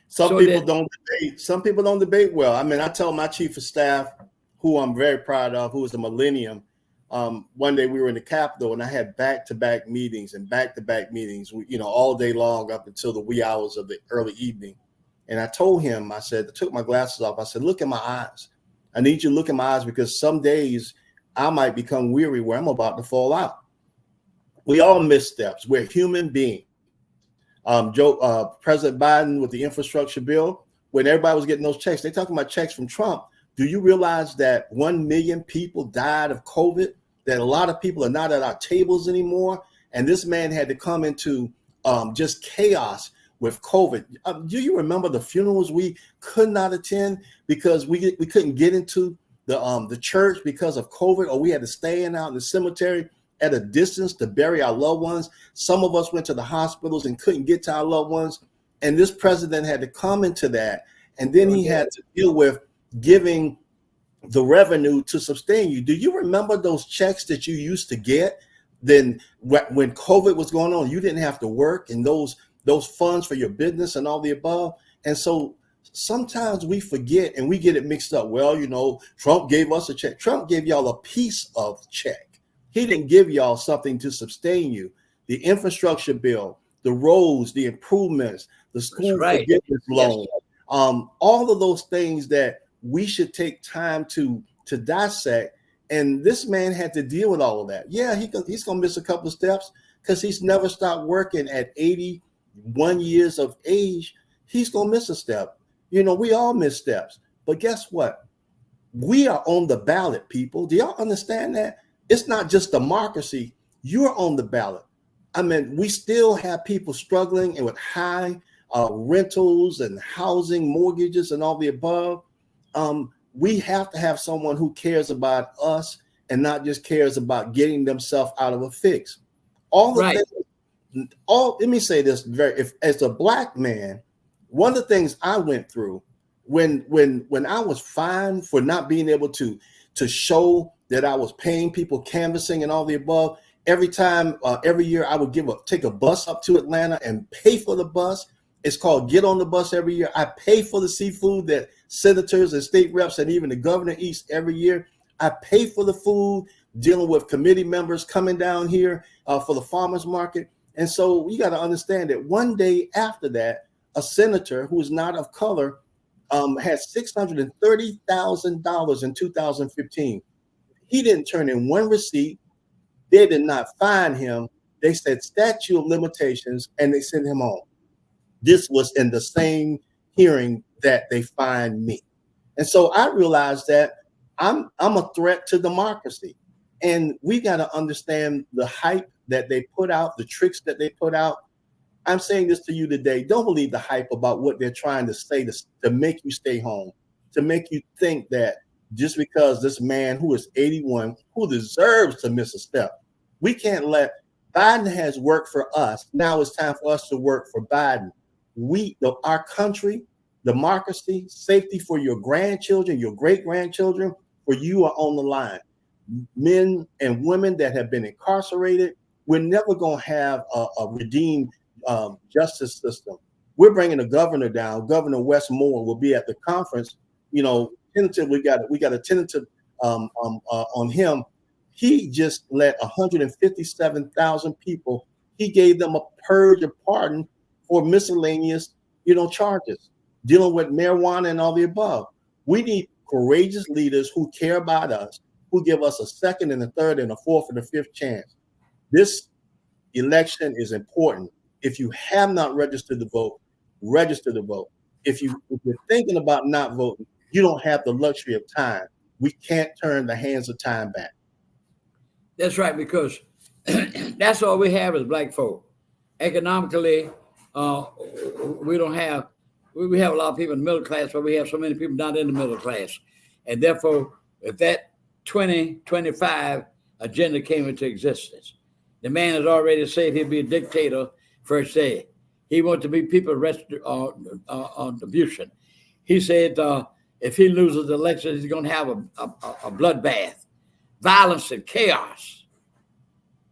Some people don't debate. Some people don't debate well. I mean, I tell my chief of staff, who I'm very proud of, who is a millennium. One day we were in the Capitol and I had back-to-back meetings, all day long up until the wee hours of the early evening. And I told him, I took my glasses off. I said, look in my eyes. I need you to look in my eyes because some days I might become weary where I'm about to fall out. We all miss steps. We're human beings. President Biden with the infrastructure bill, when everybody was getting those checks, they're talking about checks from Trump. Do you realize that 1 million people died of COVID? That a lot of people are not at our tables anymore. And this man had to come into just chaos with COVID. Do you remember the funerals we could not attend because we couldn't get into the church because of COVID, or we had to stay out in the cemetery at a distance to bury our loved ones? Some of us went to the hospitals and couldn't get to our loved ones. And this president had to come into that. And then he had to deal with giving the revenue to sustain you. Do you remember those checks that you used to get? Then when COVID was going on, you didn't have to work, and those funds for your business and all the above. And so sometimes we forget and we get it mixed up. Well, Trump gave us a check. Trump gave y'all a piece of check. He didn't give y'all something to sustain you. The infrastructure bill, the roads, the improvements, the school forgiveness loan, all of those things that we should take time to dissect. And this man had to deal with all of that. Yeah, he's going to miss a couple of steps because he's never stopped working at 81 years of age. He's going to miss a step. We all miss steps. But guess what? We are on the ballot, people. Do y'all understand that? It's not just democracy. You're on the ballot. I mean, we still have people struggling and with high rentals and housing, mortgages, and all the above. We have to have someone who cares about us and not just cares about getting themselves out of a fix. Let me say this as a black man, one of the things I went through when I was fined for not being able to show that I was paying people, canvassing and all the above, every year I would take a bus up to Atlanta and pay for the bus. It's called Get on the Bus every year. I pay for the seafood that senators and state reps and even the governor eats every year. I pay for the food, dealing with committee members coming down here for the farmers market. And so you got to understand that one day after that, a senator who is not of color had $630,000 in 2015. He didn't turn in one receipt. They did not fine him. They said statute of limitations, and they sent him home. This was in the same hearing that they fined me. And so I realized that I'm a threat to democracy. And we got to understand the hype that they put out, the tricks that they put out. I'm saying this to you today. Don't believe the hype about what they're trying to say to make you stay home, to make you think that just because this man who is 81, who deserves to miss a step, we can't let Biden has worked for us. Now it's time for us to work for Biden. Our country, democracy, safety for your grandchildren, your great-grandchildren, for you are on the line. Men and women that have been incarcerated, we're never going to have a redeemed justice system. We're bringing the governor down. Governor Westmore will be at the conference. Tentative. We got a tentative on him. He just let 157,000 people. He gave them a purge of pardon for miscellaneous, charges dealing with marijuana and all the above. We need courageous leaders who care about us, who give us a second and a third and a fourth and a fifth chance. This election is important. If you have not registered to vote, register to vote. If you're thinking about not voting, you don't have the luxury of time. We can't turn the hands of time back. That's right, because that's all we have as black folk. Economically, we don't have. We have a lot of people in the middle class, but we have so many people not in the middle class, and therefore, if that 2025 agenda came into existence, the man has already said he'll be a dictator first day. He wants to be people arrested on abuse. He said if he loses the election, he's going to have a bloodbath, violence and chaos.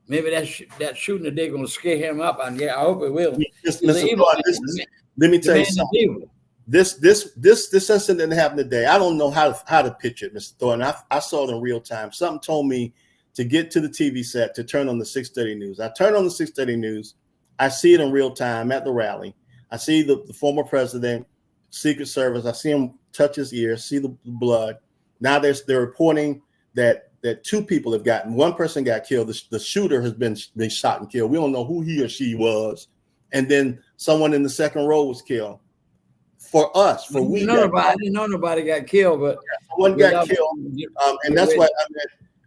Maybe that shooting today going to scare him up. I hope it will. Let me tell you something. This incident that happened today, I don't know how to picture it, Mr. Thornton. I saw it in real time. Something told me to get to the TV set, to turn on the 6:30 news. I turn on the 6:30 news. I see it in real time at the rally. I see the former president, Secret Service. I see him touch his ear, see the blood. Now they're reporting that two people have gotten. One person got killed. The shooter has been shot and killed. We don't know who he or she was. And then someone in the second row was killed. For us, nobody got killed, but one got killed, and that's why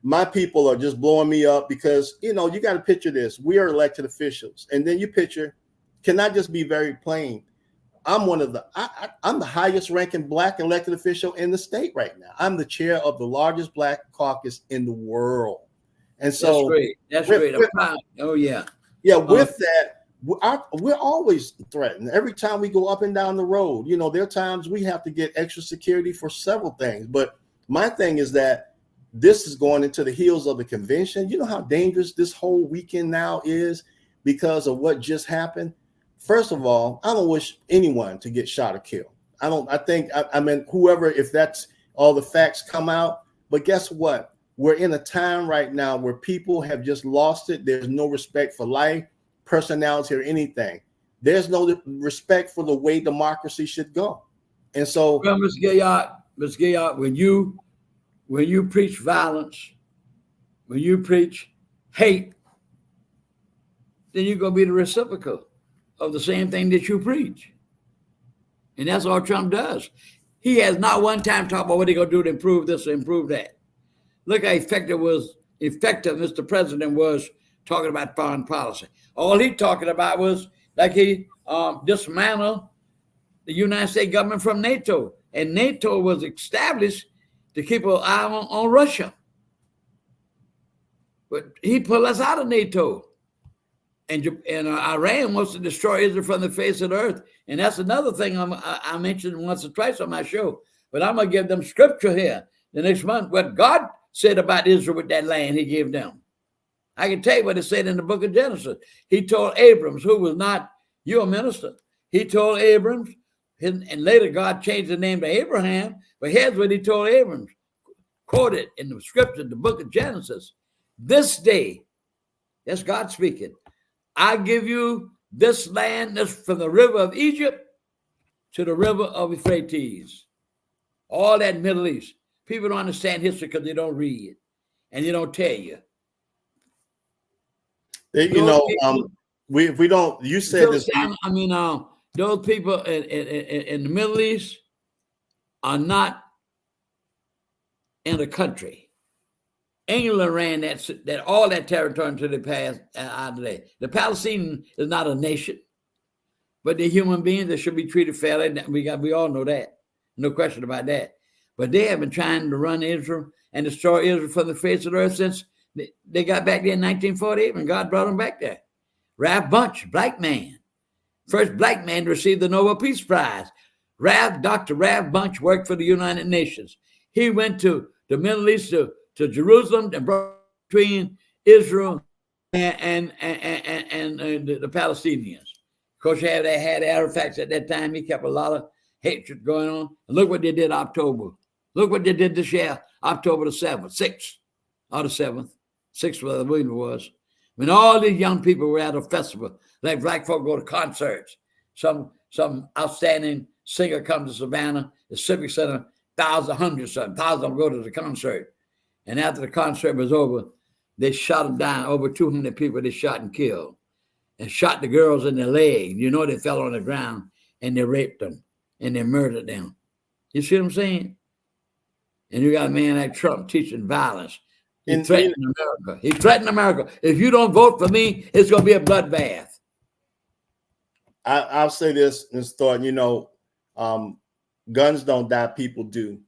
my people are just blowing me up, because you got to picture this. We are elected officials, and then you picture. Can I just be very plain? I'm I'm the highest ranking black elected official in the state right now. I'm the chair of the largest black caucus in the world, and so that's great. Oh yeah, with that. We're always threatened. Every time we go up and down the road, there are times we have to get extra security for several things. But my thing is that this is going into the heels of the convention. You know how dangerous this whole weekend now is because of what just happened. First of all, I don't wish anyone to get shot or killed. I mean, whoever, if that's all the facts come out. But guess what? We're in a time right now where people have just lost it. There's no respect for life, personality, or anything. There's no respect for the way democracy should go. And so, well, Ms. Gilliard, when you preach violence, when you preach hate, then you're going to be the reciprocal of the same thing that you preach. And that's all Trump does. He has not one time talked about what he's going to do to improve this or improve that. Look how effective Mr. President was talking about foreign policy. All he talking about was like he dismantled the United States government from NATO. And NATO was established to keep an eye on Russia. But he pulled us out of NATO. And Iran wants to destroy Israel from the face of the earth. And that's another thing I mentioned once or twice on my show. But I'm going to give them scripture here the next month, what God said about Israel with that land he gave them. I can tell you what it said in the book of Genesis. He told Abrams, who was not your minister, he told Abrams, and later God changed the name to Abraham, but here's what he told Abrams, quoted in the scripture, the book of Genesis. This day, that's God speaking, I give you this land that's from the river of Egypt to the river of Euphrates. All that Middle East. People don't understand history because they don't read and they don't tell you. If we don't, you said this. I mean, those people in the Middle East are not in the country. England ran that all that territory until they passed out of there. The Palestinian is not a nation, but they're human beings that should be treated fairly. We all know that, no question about that. But they have been trying to run Israel and destroy Israel from the face of the earth since they got back there in 1948 when God brought them back there. Ralph Bunche, black man, first black man to receive the Nobel Peace Prize. Dr. Ralph Bunche worked for the United Nations. He went to the Middle East, to Jerusalem, and brought between Israel and the Palestinians. Of course, they had artifacts at that time. He kept a lot of hatred going on. And look what they did October. Look what they did this year, October the 7th, 6th, or the 7th. 6th, I believe it was. When all these young people were at a festival, like black folk go to concerts. Some outstanding singer comes to Savannah, the Civic Center, hundreds of them go to the concert. And after the concert was over, they shot them down. Over 200 people they shot and killed. And shot the girls in their leg. You know, they fell on the ground and they raped them and they murdered them. You see what I'm saying? And you got a man like Trump teaching violence. He threatened America. He threatened America. If you don't vote for me, it's going to be a bloodbath. I'll say this in thought, guns don't die, people do.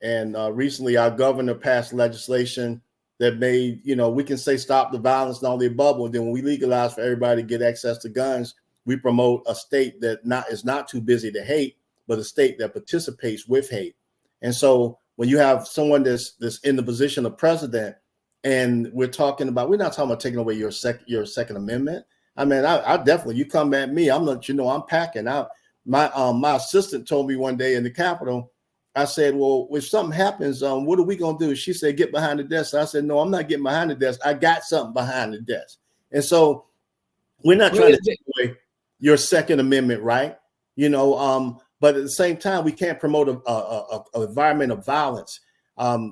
And recently our governor passed legislation that made, we can say stop the violence and all the above. And then when we legalize for everybody to get access to guns, we promote a state that is not too busy to hate, but a state that participates with hate. And so when you have someone that's in the position of president, and we're not talking about taking away your Second Amendment. I mean, I definitely, you come at me, I'm packing out. My assistant told me one day in the Capitol, I said, well, if something happens, what are we going to do? She said, get behind the desk. I said, no, I'm not getting behind the desk. I got something behind the desk. And so we're not trying to take away your Second Amendment, right? But at the same time, we can't promote an environment of violence.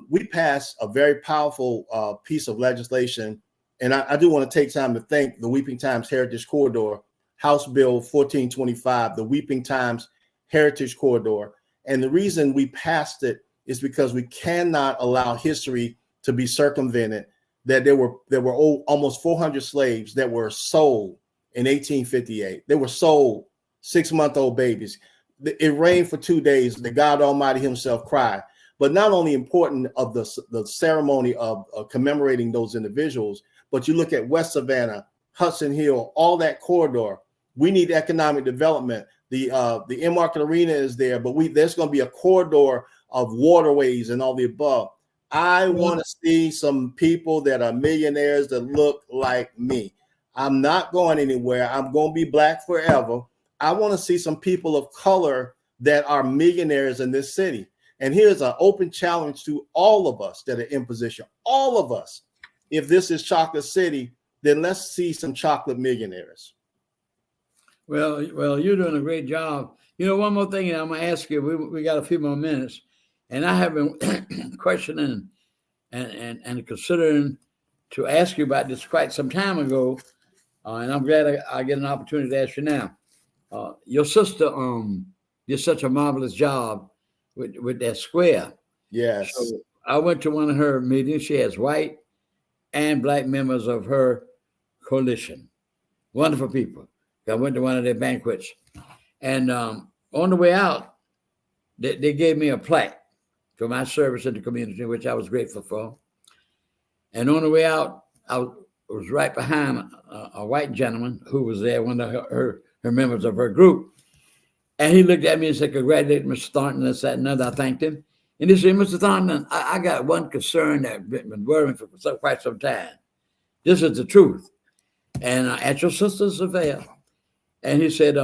We passed a very powerful piece of legislation, and I do want to take time to thank the Weeping Times Heritage Corridor, House Bill 1425, the Weeping Times Heritage Corridor. And the reason we passed it is because we cannot allow history to be circumvented, that there were almost 400 slaves that were sold in 1858. They were sold, 6-month-old babies. It rained for 2 days. The God Almighty himself cried. But not only important of the ceremony of commemorating those individuals, but you look at West Savannah, Hudson Hill, all that corridor. We need economic development. The in-market arena is there, but there's going to be a corridor of waterways and all the above. I want to see some people that are millionaires that look like me. I'm not going anywhere. I'm going to be black forever. I want to see some people of color that are millionaires in this city. And here's an open challenge to all of us that are in position, all of us. If this is Chocolate City, then let's see some chocolate millionaires. Well, you're doing a great job. One more thing I'm going to ask you. We got a few more minutes, and I have been questioning and considering to ask you about this quite some time ago, and I'm glad I get an opportunity to ask you now. Your sister did such a marvelous job with that square. Yes. So I went to one of her meetings. She has white and black members of her coalition. Wonderful people. I went to one of their banquets. And on the way out, they gave me a plaque for my service in the community, which I was grateful for. And on the way out, I was right behind a white gentleman who was there, one of her members of her group. And he looked at me and said, congratulations, Mr. Thornton, this, that, and other. I thanked him. And he said, Mr. Thornton, I got one concern that's been worrying for quite some time. This is the truth. And at your sister's affair. And he said,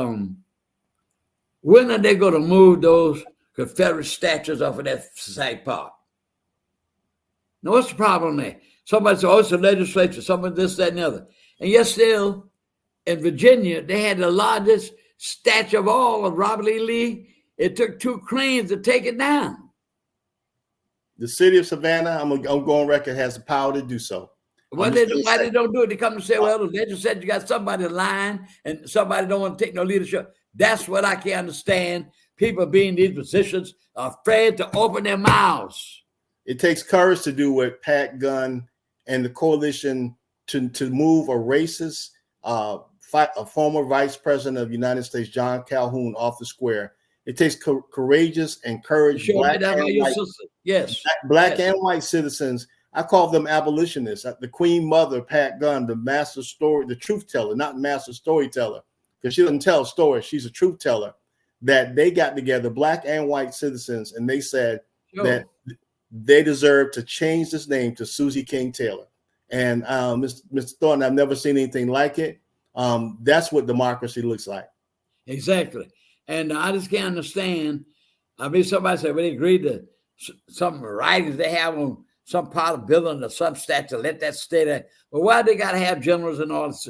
when are they going to move those Confederate statues off of that Society Park? Now, what's the problem there? Somebody said, it's the legislature, somebody this, that, and the other. And yet still, in Virginia, they had the largest statue of all of Robert E. Lee It took 2 cranes to take it down. The city of Savannah, I'm going on record, has the power to do so. Why they don't do it? They come and say, well, the legislature said you got somebody lying and somebody don't want to take no leadership. That's what I can't understand. People being in these positions are afraid to open their mouths. It takes courage to do what Pat Gunn and the coalition to move a racist, a former vice president of the United States, John Calhoun, off the square. It takes courageous and courage. Black and white citizens. I call them abolitionists. The Queen Mother, Pat Gunn, the master story, the truth teller, not master storyteller, because she doesn't tell stories. She's a truth teller. That they got together, black and white citizens, and they said that they deserve to change this name to Susie King Taylor. And Mr. Thornton, I've never seen anything like it. That's what democracy looks like. Exactly. And I just can't understand. I mean, somebody said, well, they agreed to some writings they have on some part of building or some statue, let that stay there. Well, why they got to have generals and all this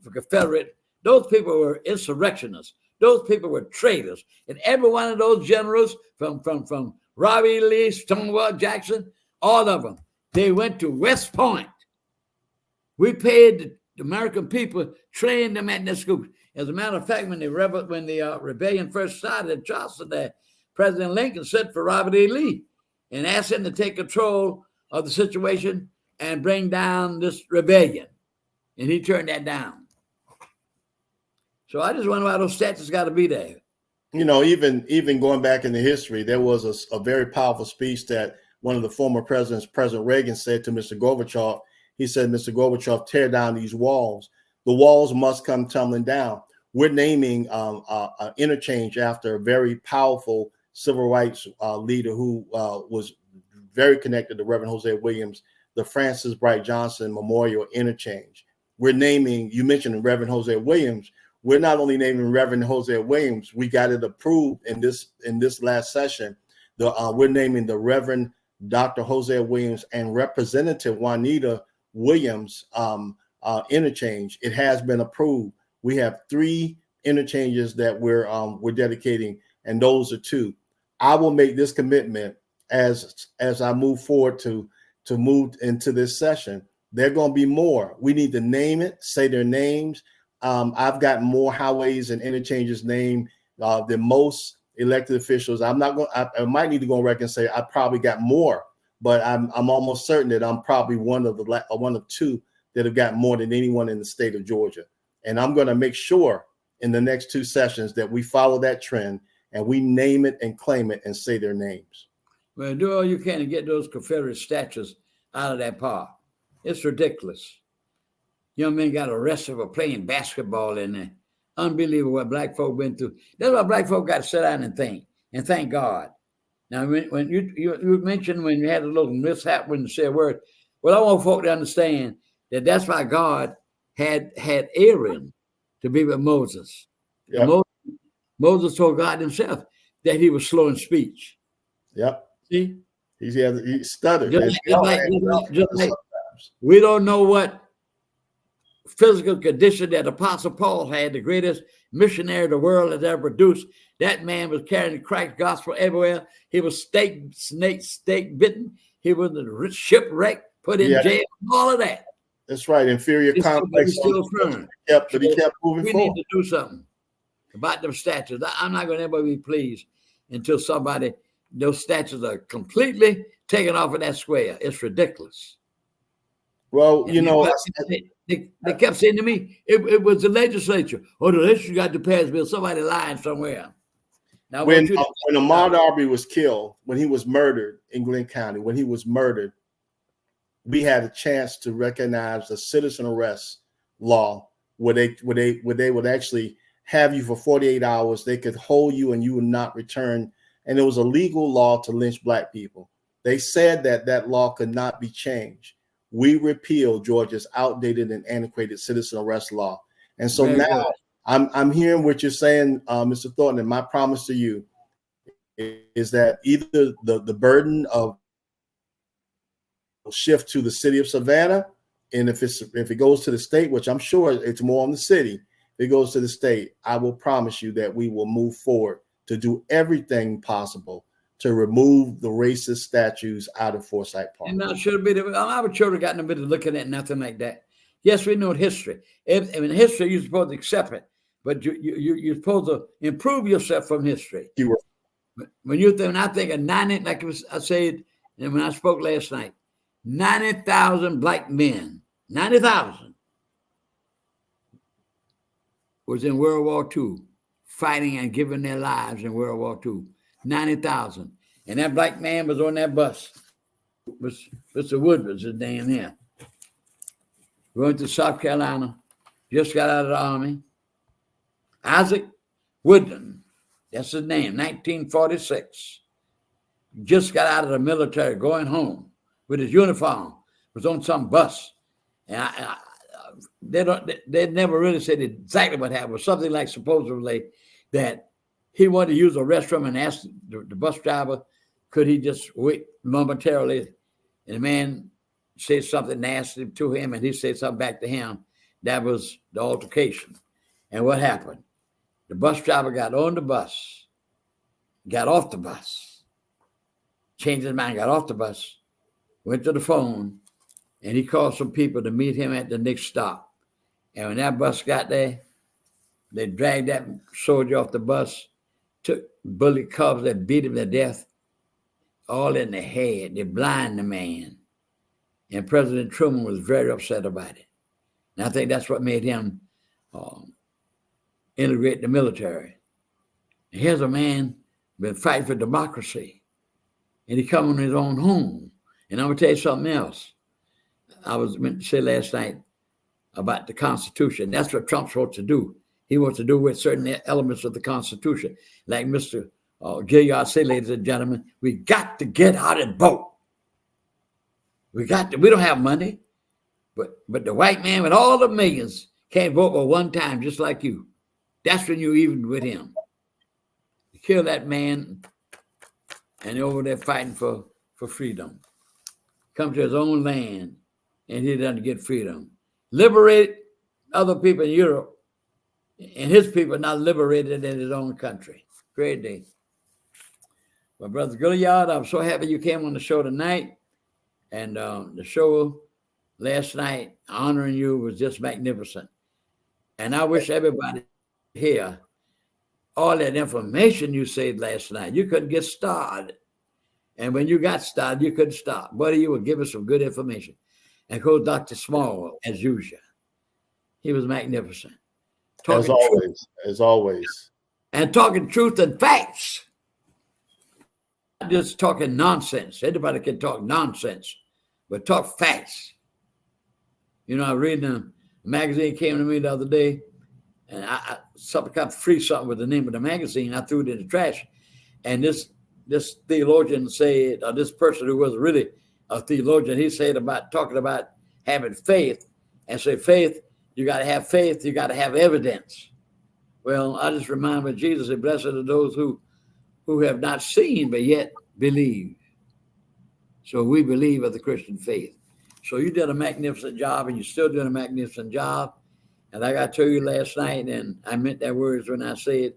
for Confederate? Those people were insurrectionists. Those people were traitors. And every one of those generals from Robbie Lee, Stonewall Jackson, all of them, they went to West Point. We paid the American people, trained them at this school. As a matter of fact, when the rebellion first started in Charleston, there, President Lincoln sent for Robert E. Lee and asked him to take control of the situation and bring down this rebellion. And he turned that down. So I just wonder why those statues got to be there. You know, even going back into history, there was a very powerful speech that one of the former presidents, President Reagan, said to Mr. Gorbachev. He said, Mr. Gorbachev, tear down these walls. The walls must come tumbling down. We're naming an interchange after a very powerful civil rights leader who was very connected to Reverend Jose Williams, the Francis Bright Johnson Memorial Interchange. We're naming, you mentioned Reverend Jose Williams. We're not only naming Reverend Jose Williams, we got it approved in this last session. We're naming the Reverend Dr. Jose Williams and Representative Juanita Williams interchange. It has been approved. We have 3 interchanges that we're dedicating, and those are 2. I will make this commitment as I move forward to move into this session. There are going to be more. We need to name it, say their names. I've got more highways and interchanges named than most elected officials. I'm not going. I might need to go on record and say I probably got more, but I'm almost certain that I'm probably one of 2 that have got more than anyone in the state of Georgia. And I'm going to make sure in the next 2 sessions that we follow that trend and we name it and claim it and say their names. Well, do all you can to get those Confederate statues out of that park. It's ridiculous. Young men got arrested for playing basketball in there. Unbelievable what black folk went through. That's why black folk got to sit down and think, and thank God. Now, when you mentioned when you had a little mishap when you said a word, well, I want folk to understand that that's why God had Aaron to be with Moses. Yep. Moses told God himself that he was slow in speech. Yep. See? He stuttered. Just like we don't know what physical condition that Apostle Paul had, the greatest missionary the world has ever produced. That man was carrying Christ's gospel everywhere. He was snake bitten. He was shipwrecked, put in jail, all of that. That's right. Inferior complex. But he kept moving forward. We need to do something about them statues. I'm not going to ever be pleased until those statues are completely taken off of that square. It's ridiculous. Well, you know, they kept saying to me, it was the legislature. Oh, the legislature got to pass bill. Somebody lying somewhere. Now, when Ahmaud Arbery was killed, when he was murdered in Glenn County, when he was murdered, we had a chance to recognize the citizen arrest law where they would actually have you for 48 hours. They could hold you and you would not return. And it was a legal law to lynch black people. They said that law could not be changed. We repealed Georgia's outdated and antiquated citizen arrest law. And so now I'm hearing what you're saying, Mr. Thornton, and my promise to you is that either the burden of shift to the city of Savannah, and if it goes to the state, which I'm sure it's more on the city, if it goes to the state, I will promise you that we will move forward to do everything possible to remove the racist statues out of Forsyth Park. And I should have been. Our children got in the middle of looking at nothing like that. Yes, we know history. In history, you're supposed to accept it, but you're supposed to improve yourself from history. When I think of 90, like I said, and when I spoke last night, 90,000 black men, 90,000 was in World War II, fighting and giving their lives in World War II. 90,000. And that black man was on that bus. Mr. Wood was his name there. Going to South Carolina, just got out of the Army. Isaac Woodland, that's his name, 1946. Just got out of the military, going home with his uniform, was on some bus. And they never really said exactly what happened. It was something like supposedly that he wanted to use a restroom and asked the bus driver, could he just wait momentarily? And the man said something nasty to him, and he said something back to him. That was the altercation. And what happened? The bus driver got on the bus, got off the bus, changed his mind, got off the bus, went to the phone, and he called some people to meet him at the next stop. And when that bus got there, they dragged that soldier off the bus, took bullet clubs that beat him to death, all in the head. They blind the man. And President Truman was very upset about it. And I think that's what made him integrate the military. And here's a man been fighting for democracy, and he come in his own home. And I'm gonna tell you something else. I was meant to say last night about the Constitution. That's what Trump's supposed to do. He wants to do with certain elements of the Constitution. Like Mr. Gilliard said, ladies and gentlemen, we got to get out and vote. We don't have money, but the white man with all the millions can't vote but one time, just like you. That's when you're even with him. You kill that man, and they're over there fighting for freedom. Come to his own land, and he doesn't get freedom. Liberate other people in Europe, and his people not liberated in his own country. Great day. Well, Brother Gilliard, I'm so happy you came on the show tonight. And the show last night, honoring you, was just magnificent. And I wish everybody here, all that information you said last night, you couldn't get started. And when you got started, you couldn't stop. Buddy, you were giving some good information. And of course, Dr. Small, as usual, he was magnificent. As always. And talking truth and facts. Not just talking nonsense. Anybody can talk nonsense, but talk facts. You know, I read a magazine came to me the other day, and I got free something with the name of the magazine. I threw it in the trash. And this theologian said, or this person who was really a theologian, he said talking about having faith, and say faith, you got to have faith, you got to have evidence. Well, I just remember Jesus said, blessed are those who have not seen, but yet believe. So we believe of the Christian faith. So you did a magnificent job, and you're still doing a magnificent job. And like I told you last night, and I meant that words when I said,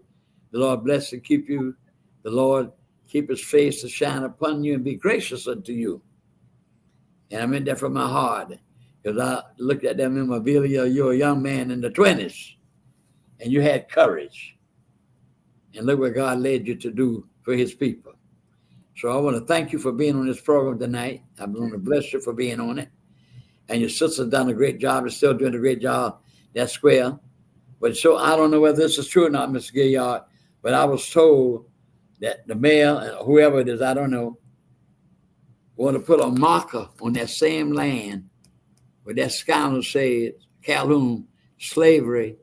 the Lord bless and keep you. The Lord keep his face to shine upon you and be gracious unto you. And I meant that from my heart, because I looked at that memorabilia. You're a young man in the 20s, and you had courage. And look what God led you to do for his people. So I want to thank you for being on this program tonight. I want to bless you for being on it. And your sister's done a great job and still doing a great job. That's square. But so I don't know whether this is true or not, Mr. Gilliard, but I was told that the mayor, whoever it is, I don't know, want to put a marker on that same land where that scoundrel said, Calhoun, slavery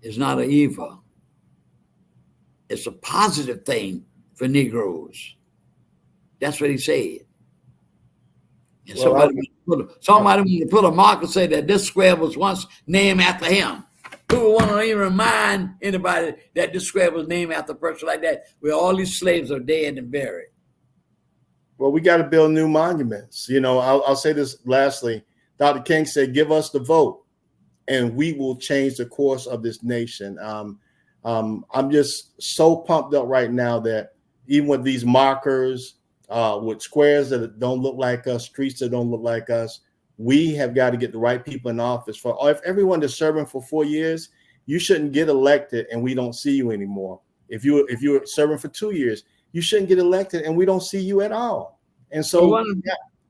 is not an evil. It's a positive thing for Negroes. That's what he said. And somebody want to put a marker and say that this square was once named after him. Who would want to even remind anybody that this square was named after a person like that, where all these slaves are dead and buried? Well, we got to build new monuments. You know, I'll say this lastly. Dr. King said, give us the vote, and we will change the course of this nation. I'm just so pumped up right now that even with these markers, with squares that don't look like us, streets that don't look like us, we have got to get the right people in office. If everyone is serving for 4 years, you shouldn't get elected and we don't see you anymore. If you're serving for 2 years, you shouldn't get elected and we don't see you at all. And so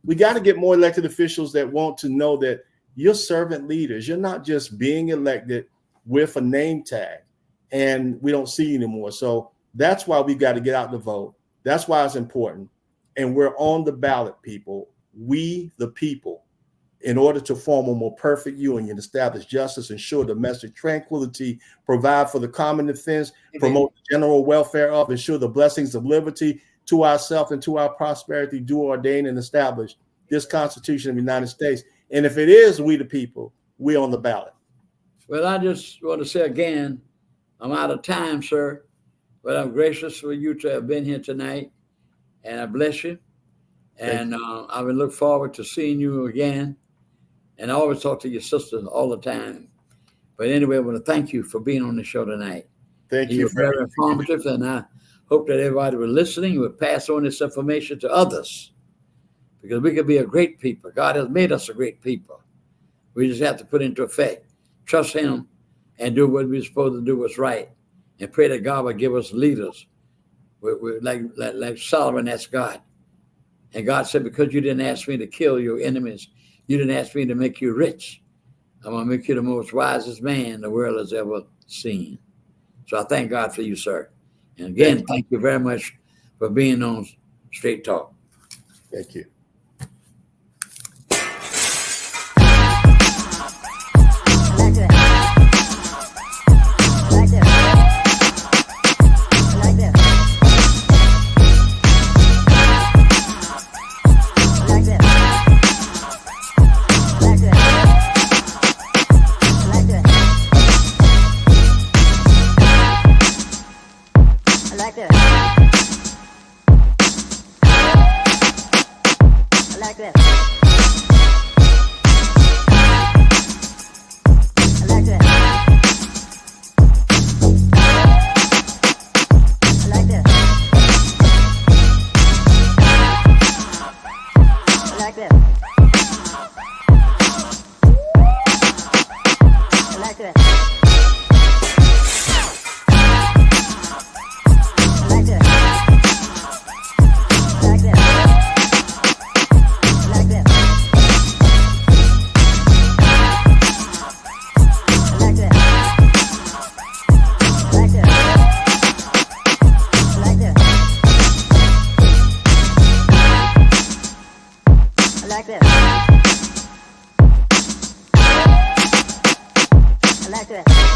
we got to get more elected officials that want to know that you're servant leaders. You're not just being elected with a name tag and we don't see you anymore. So that's why we got to get out the vote. That's why it's important. And we're on the ballot, people. We, the people, in order to form a more perfect union, establish justice, ensure domestic tranquility, provide for the common defense, promote the general welfare of, ensure the blessings of liberty to ourselves and to our prosperity, do ordain and establish this Constitution of the United States. And if it is we the people, we're on the ballot. Well, I just want to say again, I'm out of time, sir, but I'm gracious for you to have been here tonight, and I bless you. And I will look forward to seeing you again. And I always talk to your sisters all the time. But anyway, I want to thank you for being on the show tonight. Thank you. You're very informative, and I hope that everybody was listening would pass on this information to others, because we could be a great people. God has made us a great people. We just have to put into effect, trust him, and do what we're supposed to do what's right, and pray that God will give us leaders. We're like Solomon asked God. And God said, because you didn't ask me to kill your enemies, you didn't ask me to make you rich, I'm going to make you the most wisest man the world has ever seen. So I thank God for you, sir. And again, thank you very much for being on Straight Talk. Thank you. like that.